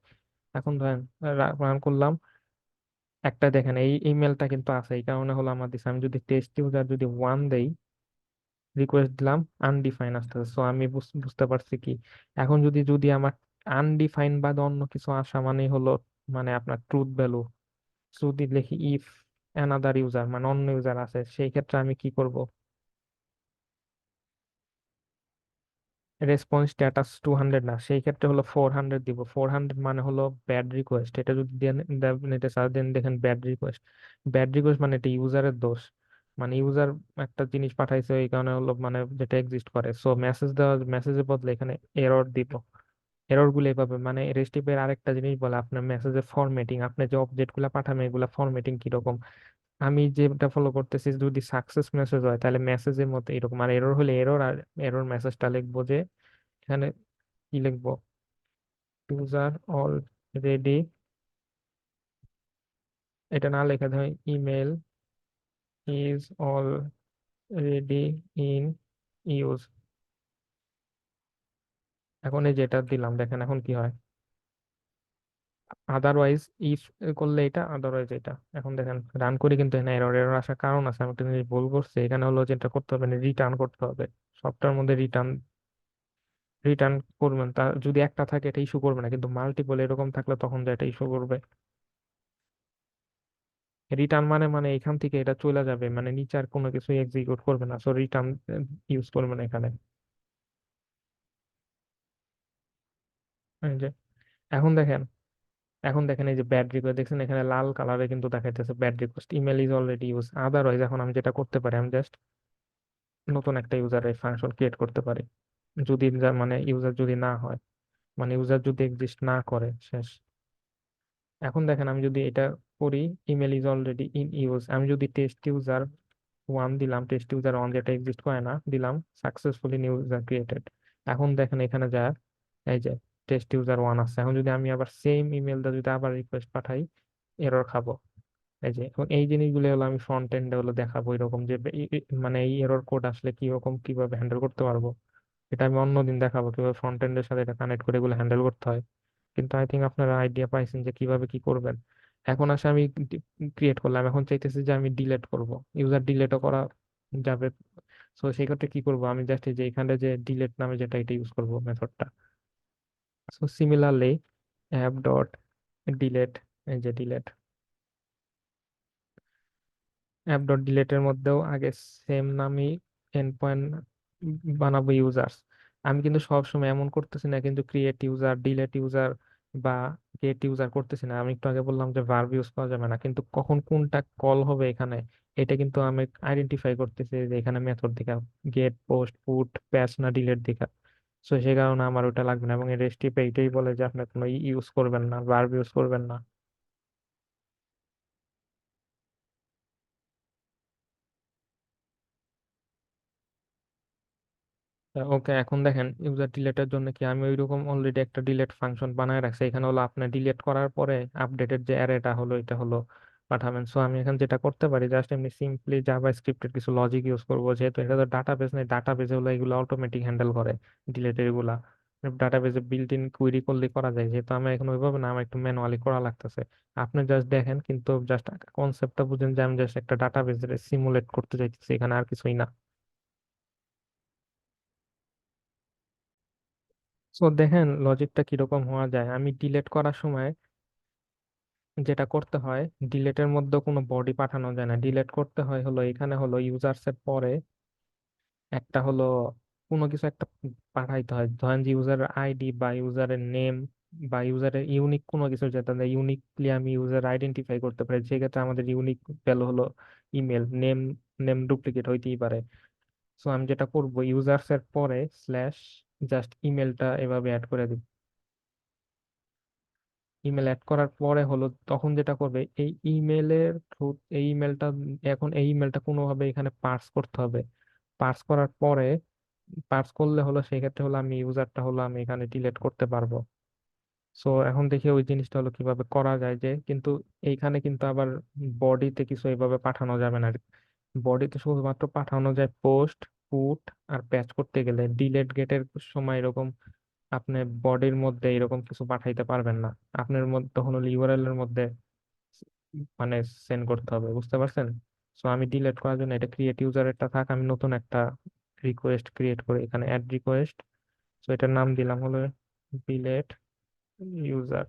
এখন ধরেন রান করলাম, একটা দেখেন এই ইমেলটা কিন্তু আছে, এই কারণে হলো আমার দিছে। আমি যদি টেস্ট ইউজার যদি ওয়ান দেই, রিকোয়েস্ট দিলাম, আনডিফাইন আসতেছে। সো আমি বুঝতে পারছি কি, এখন যদি যদি আমার আনডিফাইন বা অন্য কিছু আসা মানে হলো মানে আপনার ট্রুথ ভ্যালু। যদি লিখি ইফ অ্যানাদার ইউজার মানে অন্য ইউজার আছে, সেই ক্ষেত্রে আমি কি করব, রেসপন্স স্ট্যাটাস 200 না, সেই ক্ষেত্রে হলো 400 দিব। 400 মানে হলো ব্যাড রিকোয়েস্ট। এটা যদি নেটে সার্চ দেন দেখেন ব্যাড রিকোয়েস্ট। ব্যাড রিকোয়েস্ট মানে এটা ইউজারের দোষ, মানে ইউজার একটা জিনিস পাঠাইছে এই কারণে হলো মানে যেটা এক্সিস্ট করে। সো মেসেজের বদলে এখানে এরর দিব। এরর গুলো এভাবে মানে রেস্টিপের আরেকটা জিনিস বলে আপনার মেসেজের ফরম্যাটিং, আপনি যে অবজেক্ট গুলা পাঠাবেন এগুলা ফরম্যাটিং কিরকম। আমি যেটা ফলো করতেছি, যদি সাকসেস মেসেজ হয় তাহলে মেসেজের মতো এরকম, আর এরর হলে এরর, আর এরর মেসেজটা লিখবো যে এখানে কি লিখবো, ইউজার অলরেডি, এটা না লেখা হয় email is already in use. এখন এই যেটা দিলাম দেখেন এখন কি হয়, আদারওয়াইজ ইফ করলে এটা, আদারওয়াইজ এটা। এখন দেখেন রান করি কিন্তু এখানে এরর এরর আসার কারণ আছে। আমি একটা জিনিস ভুল করছি, এখানে হলো যেটা করতে হবে রিটার্ন করতে হবে। সবটার মধ্যে রিটার্ন রিটার্ন করবেন, তা যদি একটা থাকে এটা ইস্যু করবে না, কিন্তু মাল্টিপল এরকম থাকলে তখন যেটা ইস্যু করবে। রিটার্ন মানে এখান থেকে এটা চলে যাবে, মানে নিচে আর কোনো কিছু এক্সিকিউট করবে না, সো রিটার্ন ইউজ করবে না এখানে। এই যে এখন দেখেন, এই যে ব্যাড রিকোয়েস্ট দেখছেন, এখানে লাল কালারে কিন্তু দেখাইতেছে bad request, email is already use. Otherwise এখন আমি যেটা করতে পারি, আমি জাস্ট নতুন একটা ইউজারের ফাংশন ক্রিয়েট করতে পারি, যদি মানে ইউজার যদি না হয়, মানে ইউজার যদি এক্সিস্ট না করে, শেষ। এখন দেখেন আমি যদি এটা করি, email is already in use, আমি যদি টেস্ট ইউজার ওয়ান দিলাম, টেস্ট ইউজার ওয়ান যেটা এক্সিস্ট করে না, দিলাম সাকসেসফুলি নিউ ইউজার ক্রিয়েটেড। এখন দেখেন এখানে যা, এই যে টেস্ট ইউজার ওয়ান আছে। এখন যদি আমি আবার সেম ইমেলটা যদি আবার রিকোয়েস্ট পাঠাই, এরর খাবো। এই যে এবং এই জিনিসগুলো হলো আমি ফ্রন্ট এন্ডে হলো দেখাবো এরকম যে মানে এই এরর কোড আসলে কিরকম কিভাবে হ্যান্ডেল করতে পারবো, এটা আমি অন্যদিন দেখাবো কিভাবে ফ্রন্ট এন্ডের সাথে এটা কানেক্ট করে এগুলো হ্যান্ডেল করতে হয়। কিন্তু আই থিঙ্ক আপনারা আইডিয়া পাইছেন যে কিভাবে কি করবেন। এখন আসে আমি ক্রিয়েট করলাম, এখন চাইতেছি যে আমি ডিলেট করব, ইউজার ডিলেটও করা যাবে। সো সেই ক্ষেত্রে কি করব, আমি জাস্ট যে এখানে যে ডিলেট নামে যেটা, এটা ইউজ করব মেথডটা। So similarly app dot delete, এই যে ডিলেট, অ্যাপ ডট ডিলেটের মধ্যেও আগে সেম নামই এন্ড পয়েন্ট বানাবো ইউজার্স। আমি কিন্তু সবসময় এমন করতেছি না, কিন্তু ক্রিয়েট ইউজার, ডিলেট ইউজার বা গেট ইউজার করতেছি না। আমি একটু আগে বললাম যে ভার্ব ইউজ করা যাবে না, কিন্তু কখন কোনটা কল হবে এখানে, এটা কিন্তু আমি আইডেন্টিফাই করতেছি যে এখানে মেথড দিকা গেট, পোস্ট, পুট, প্যাচ না ডিলেট দিকা। সো সেই কারণে আমার ওটা লাগবে না, এবং এই রেস্টিপে এইটাই বলে যে আপনি কোনো ইউজ করবেন না, ভার্ব ইউজ করবেন না। ওকে, এখন দেখেন ইউজার ডিলেটের জন্য কি আমি ওইরকম অলরেডি একটা ডিলেট ফাংশন বানায় রাখছি। এখানে হলো আপনার ডিলেট করার পরে আপডেটেড যে অ্যারেটা হলো এটা হলো পাঠাবেন। সো আমি এখন যেটা করতে পারি, জাস্ট এমনি সিম্পলি জাভা স্ক্রিপ্টের কিছু লজিক ইউজ করবো, যেহেতু এটা তো ডাটাবেস নেই, ডাটাবেসে হলো এগুলো অটোমেটিক হ্যান্ডেল করে ডিলেটের এগুলা, ডাটাবেসে বিল্ট ইন কুইরি করলে করা যায়। যেহেতু আমি এখন ওইভাবে না, আমার একটু ম্যানুয়ালি করা লাগতেছে। আপনি জাস্ট দেখেন, কিন্তু জাস্ট কনসেপ্টটা বুঝেন যে আমি জাস্ট একটা ডাটাবেস সিমুলেট করতে চাইতেছি, এখানে আর কিছুই না। সো দেখেন লজিকটা কিরকম হওয়া যায়, আমি ডিলেট করার সময় যেটা করতে হয়, ডিলেটের মধ্যে কোনো বডি পাঠানো যায় না, ডিলেট করতে হয় হলো এখানে হলো ইউজার্স এর পরে একটা হলো কোনো কিছু একটা পাঠাইতে হয়। ধরেন যে ইউজারের আইডি বা ইউজারের নেম বা ইউজারের ইউনিক কোনো কিছু, যেটা ইউনিকলি আমি ইউজার আইডেন্টিফাই করতে পারি, সেক্ষেত্রে আমাদের ইউনিক ভ্যালু হলো ইমেল। নেম, ডুপ্লিকেট হইতেই পারে। সো আমি যেটা করব, ইউজার্স এর পরে স্ল্যাশ জাস্ট ইমেলটা এভাবে অ্যাড করে দিব। ইমেল অ্যাড করার পরে হলো তখন যেটা করবে, এই ইমেলের থ্রু, এই ইমেলটা, এখন এই ইমেলটা কোনোভাবে এখানে পার্স করতে হবে। পার্স করার পরে, পার্স করলে হলো সেই ক্ষেত্রে হলো আমি ইউজারটা হলো আমি এখানে ডিলিট করতে পারবো। সো এখন দেখি ওই জিনিসটা হলো কিভাবে করা যায়, যে কিন্তু এইখানে কিন্তু আবার বডিতে কিছু এইভাবে পাঠানো যাবে না। বডিতে শুধুমাত্র পাঠানো যায় পোস্ট, পুট আর প্যাচ করতে গেলে। ডিলেট গেটের সময় এরকম আপনি বডির মধ্যে এরকম কিছু পাঠাইতে পারবেন না। আপনার মধ্যে তখন হলো ইউআরএল এর মধ্যে মানে সেন্ড করতে হবে, বুঝতে পারছেন? সো আমি ডিলিট করার জন্য এটা ক্রিয়েট ইউজারেরটা থাক, আমি নতুন একটা রিকোয়েস্ট ক্রিয়েট করি, এখানে অ্যাড রিকোয়েস্ট। সো এটার নাম দিলাম হলো ডিলেট ইউজার।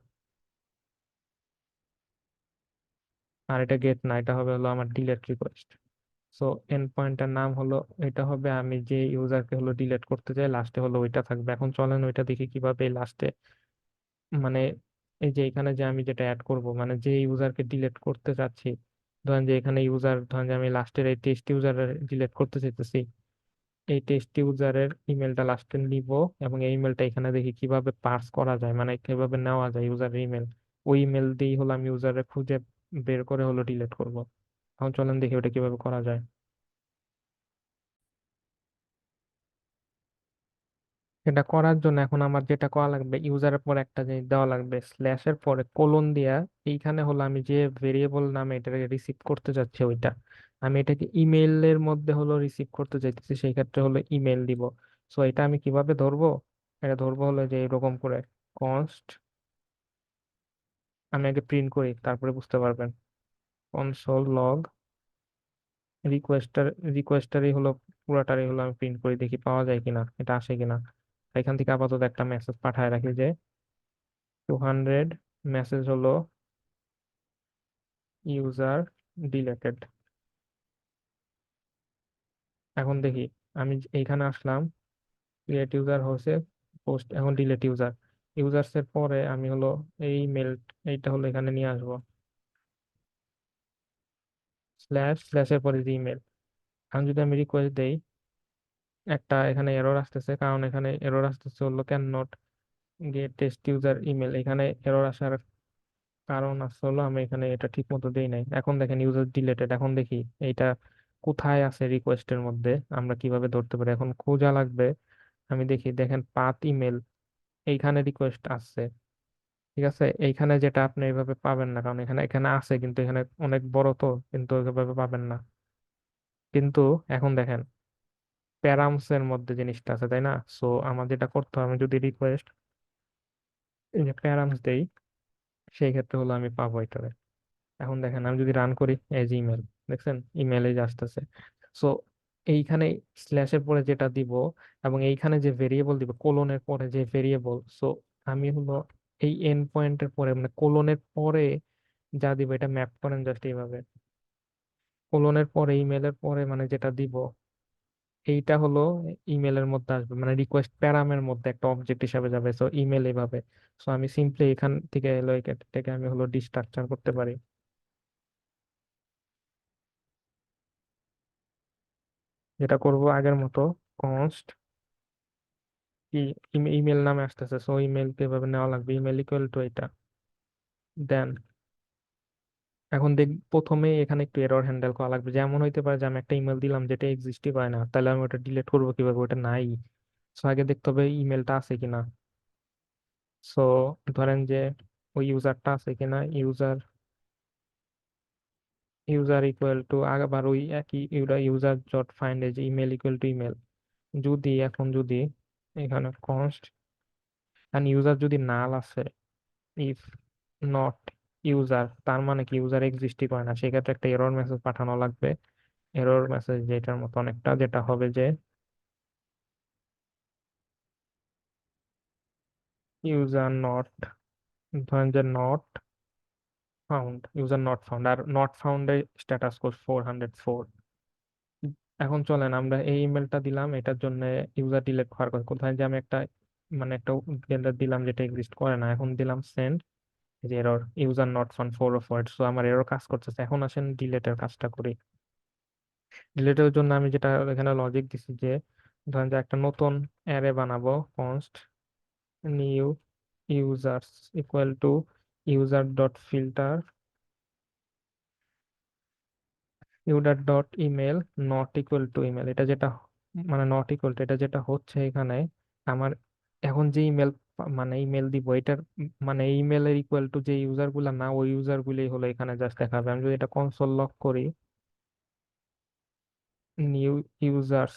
আর এটা গেট না, এটা হবে হলো আমার ডিলেট রিকোয়েস্ট। সো এন্ড পয়েন্টের নাম হলো, এটা হবে আমি যে ইউজারকে হলো ডিলিট করতে চাই, লাস্টে হলো ওইটা থাকবে। এখন চলেন ওইটা দেখি কিভাবে লাস্টে, মানে এই যে এখানে যে আমি যেটা অ্যাড করব, মানে যে ইউজারকে ডিলিট করতে চাচ্ছি, ধরেন যে এখানে ইউজার, ধরেন যে আমি লাস্টের এই টেস্ট ইউজার ডিলিট করতে চাইতেছি, এই টেস্ট ইউজারের ইমেলটা লাস্টে নিব, এবং এই ইমেলটা এখানে দেখি কিভাবে পার্স করা যায়, মানে কিভাবে নেওয়া যায় ইউজারের ইমেল। ওই ইমেল দিয়েই হলো আমি ইউজারে খুঁজে বের করে হলো ডিলিট করব। এখন চলেন দেখি ওটা কিভাবে করা যায়। এটা করার জন্য এখন আমার যেটা করা লাগবে, ইউজারের পর একটা জিনিস দেওয়া লাগবে, স্ল্যাশের পরে কোলন দিয়া, এইখানে হলো আমি যে ভেরিয়েবল নামে এটাকে রিসিভ করতে যাচ্ছি ওইটা, আমি এটাকে ইমেইলের মধ্যে হলো রিসিভ করতে চাইতেছি, সেই ক্ষেত্রে হলো ইমেল দিব। সো এটা আমি কিভাবে ধরবো, এটা ধরবো হলো যে এরকম করে কনস্ট, আমি আগে প্রিন্ট করি তারপরে বুঝতে পারবেন। কনসোল লগ রিকোয়েস্টার, রিকোয়েস্টারই হলো পুরাটারই হলো আমি প্রিন্ট করি, দেখি পাওয়া যায় কিনা, এটা আসে কিনা। এখান থেকে আপাতত একটা মেসেজ পাঠায় রাখি যে 200 মেসেজ হলো ইউজার ডিলেটেড। এখন দেখি, আমি এইখানে আসলাম, ক্রিয়েট ইউজার হচ্ছে, পোস্ট, এখন ডিলেট ইউজার। ইউজার্স এর পরে আমি হলো এই মেল, এইটা হলো এখানে নিয়ে আসবো, স্ল্যাশ স্ল্যাশের পরে জিমেল। এখন যদি আমি রিকোয়েস্ট দেই, একটা এখানে এরর আসতেছে, কারণ এখানে এরর আসতেছে হলো can not get test user email. এখানে এরর আসার কারণ আছে হলো আমি এখানে এটা ঠিক মতো দেই নাই। এখন দেখেন ইউজার ডিলেটেড। এখন দেখি এইটা কোথায় আছে রিকোয়েস্টের মধ্যে, আমরা কিভাবে ধরতে পারি, এখন খোঁজা লাগবে। আমি দেখি, দেখেন পাথ ইমেল, এইখানে রিকোয়েস্ট আসছে। ঠিক আছে, এইখানে যেটা আপনি এইভাবে পাবেন না, কারণ এখানে এখানে আছে কিন্তু এখানে অনেক বড় তো, কিন্তু এইভাবে পাবেন না। কিন্তু এখন দেখেন প্যারামস এর মধ্যে জিনিসটা আছে, তাই না? সো আমার যেটা করতে হবে, আমি যদি রিকোয়েস্ট এই যে প্যারামস দেই, সেই ক্ষেত্রে হলো আমি পাবো এটারে। এখন দেখেন আমি যদি রান করি, এই যে ইমেল, দেখছেন ইমেলে যে আসতেছে। সো এইখানে স্ল্যাশের পরে যেটা দিব, এবং এইখানে যে ভেরিয়েবল দিব, কোলনের পরে যে ভেরিয়েবল, সো আমি হলো এই এন্ড পয়েন্টের পরে মানে কোলনের পরে যা দিব, এটা ম্যাপ করেন জাস্ট এইভাবে। কোলনের পরে ইমেলের পরে মানে যেটা দিব, এইটা হলো ইমেলের মধ্যে আসবে, মানে রিকোয়েস্ট প্যারামের মধ্যে একটা অবজেক্ট হিসাবে যাবে। সো ইমেল এইভাবে। সো আমি সিম্পলি এখান থেকে হলো এটাকে আমি হলো ডিস্ট্রাকচার করতে পারি। যেটা করব আগের মতো, কনস্ট কি, ইমেল নামে আসতেছে, সো ইমেলকে এভাবে নেওয়া লাগবে, ইমেল ইকুয়াল টু এটা। দেন এখন দেখ, প্রথমে এখানে একটু এরর হ্যান্ডেল করা লাগবে। যেমন হইতে পারে যে আমি একটা ইমেল দিলাম যেটা এক্সিস্টই করে না, তাহলে আমি ওটা ডিলিট করবো কিভাবে, ওটা নাই। সো আগে দেখতে হবে ইমেলটা আছে কিনা। সো ধরেন যে ওই ইউজারটা আছে কিনা, ইউজার, ইউজার ইকুয়াল টু আবার ওই একই ইউজার ডট ফাইন্ড এই যে ইমেল ইকুয়াল টু ইমেল। যদি এখন যদি এখানে কনস্ট, আর ইউজার যদি নাল আছে, ইফ নট ইউজার, তার মানে কি ইউজার এক্সিস্টই করে না, সেক্ষেত্রে একটা এরর মেসেজ পাঠানো লাগবে। এরর মেসেজ যেটার মতো অনেকটা, যেটা হবে যে ইউজার নট, ধরেন যে not found, user not found, আর নট ফাউন্ডে স্ট্যাটাস কোড 404। এখন চলেন আমরা এই ইমেলটা দিলাম, এটার জন্য ইউজার ডিলিট হওয়ার কথা, কোথায় যে আমি একটা মানে একটা জেন্ডার দিলাম যেটা এক্সিস্ট করে না, এখন দিলাম সেন্ড, যে error user not found 404। So আমার এরর কাজ করতেছে। এখন আসেন ডিলেটের কাজটা করি। ডিলেটের জন্য আমি যেটা এখানে লজিক দিছি যে, ধরেন যে একটা নতুন অ্যারে বানাবো, const new users equal to user dot filter user dot email not equal to email. এটা যেটা মানে নট ইকুয়াল টু, এটা যেটা হচ্ছে এখানে আমার এখন যে ইমেল মানে ইমেল দিব, এটার মানে ইমেলের ইকুয়াল টু যে ইউজার গুলা না, ওই ইউজার গুলোই হলো এখানে জাস্ট দেখাবে। আমি যদি এটা কনসোল লক করি, নিউ ইউজার্স,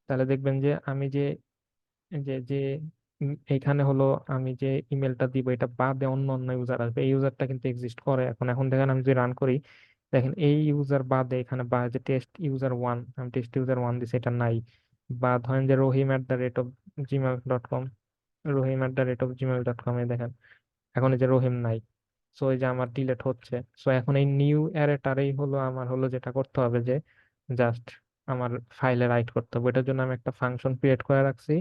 তাহলে দেখবেন যে আমি যে যে যে এইখানে হলো আমি যে ইমেলটা দিব, এটা বাদে অন্য অন্য ইউজার আসবে, এই ইউজারটা কিন্তু এক্সিস্ট করে। এখন এখন দেখেন আমি যদি রান করি, দেখেন এই ইউজার বাদে এখানে বা যে টেস্ট ইউজার ওয়ান, আমি টেস্ট ইউজার ওয়ান দিছি, এটা নাই। বা ধরেন যে রহিম@জিমেল.কম, রহিম@জিমেল.কম, এই দেখেন এখন এই যে রহিম নাই। সো এই যে আমার ডিলেট হচ্ছে। সো এখন এই নিউ অ্যারেটারেই হলো আমার হলো যেটা করতে হবে যে জাস্ট আমার ফাইলে রাইট করতে হবে। এটার জন্য আমি একটা ফাংশন ক্রিয়েট করে রাখছি,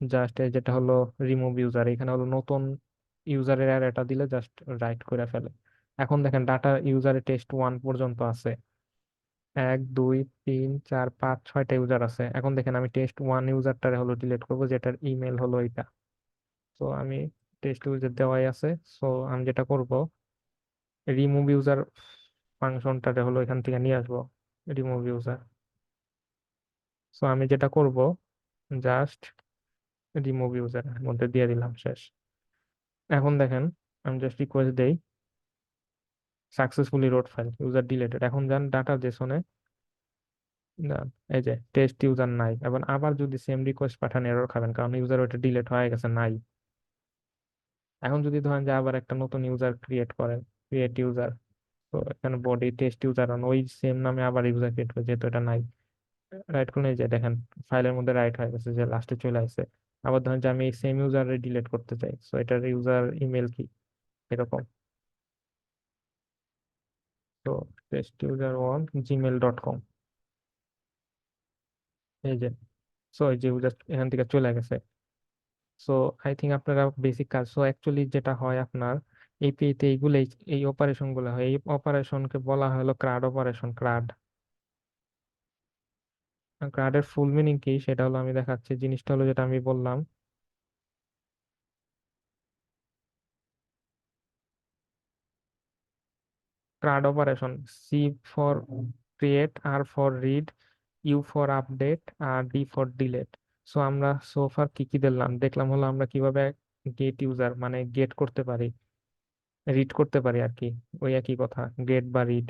জাস্ট যেটা হলো রিমুভ ইউজার। এখানে হলো নতুন ইউজারের অ্যারেটা দিলে জাস্ট রাইট করে ফেলে। এখন দেখেন ডাটা ইউজারে টেস্ট ওয়ান পর্যন্ত আছে, 1 2 3 4 5 6টা ইউজার আছে। এখন দেখেন আমি টেস্ট ওয়ান ইউজারটারে হলো ডিলিট করবো, যেটার ইমেল হলো এটা। তো আমি টেস্ট ইউজার দেওয়াই আছে। সো আমি যেটা করব, রিমুভ ইউজার ফাংশনটারে হলো এখান থেকে নিয়ে আসবো, রিমুভ ইউজার। সো আমি যেটা করব, জাস্ট রিমুভ ইউজার মধ্যে দিয়ে দিলাম, শেষ। এখন দেখেন আমি জাস্ট রিকোয়েস্ট দেই, successfully road file user deleted. এখন যান ডাটা জেসনে, এই যে টেস্ট ইউজার নাই। এবং আবার যদি সেম রিকোয়েস্ট পাঠান এরর খাবেন, কারণ ইউজার ওটা ডিলেট হয়ে গেছে, নাই। এখন যদি ধরেন যে আবার একটা নতুন ইউজার ক্রিয়েট করেন, ক্রিয়েট ইউজার, তো এখানে বডি টেস্ট ইউজার, ওই সেম নামে আবার ইউজার ক্রিয়েট করে, যেহেতু এটা নাই, রাইট করলে এই যে দেখেন ফাইলের মধ্যে রাইট হয়ে গেছে, যে লাস্টে চলে আসছে। আবার ধরেন যে আমি এই সেম ইউজার ডিলিট করতে চাই, সো এটার ইউজার ইমেল কি, এরকম। তো testUser1 gmail.com। এই যে, সো এই যে জাস্ট এখান থেকে চলে গেছে। সো আই থিঙ্ক আপনারা বেসিক কাজ, সো অ্যাকচুয়ালি যেটা হয় আপনার এপিআই তে এইগুলো, এই অপারেশন গুলো হয়, এই অপারেশনকে বলা হলো ক্রাড অপারেশন। ক্রাড, ক্রাডের ফুল মিনিং কি সেটা হলো আমি দেখাচ্ছি। জিনিসটা হলো যেটা আমি বললাম, CRUD operation, C for create, R for read, U for update, আর ডি ফর ডিলেট। সো আমরা সোফার কি কি দেখলাম, দেখলাম হলো আমরা কিভাবে গেট ইউজার মানে গেট করতে পারি, রিড করতে পারি আর কি, ওই একই কথা, গেট বা রিড।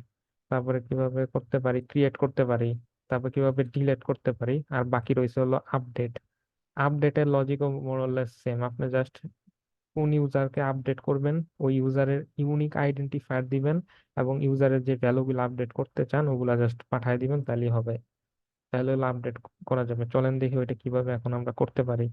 তারপরে কিভাবে করতে পারি, ক্রিয়েট করতে পারি। তারপর কিভাবে ডিলেট করতে পারি। আর বাকি রয়েছে হলো আপডেট। আপডেটের লজিকও মোরলেস সেম। আপনি জাস্ট কোন ইউজারকে আপডেট করবেন, ওই ইউজারের ইউনিক আইডেন্টিফায়ার দিবেন, এবং ইউজারের যে ভ্যালুগুলো আপডেট করতে চান ওগুলা জাস্ট পাঠিয়ে দিবেন, তাহলেই হবে। তাহলে হলো আপডেট করা যাবে। চলেন দেখি ওইটা কিভাবে এখন আমরা করতে পারি।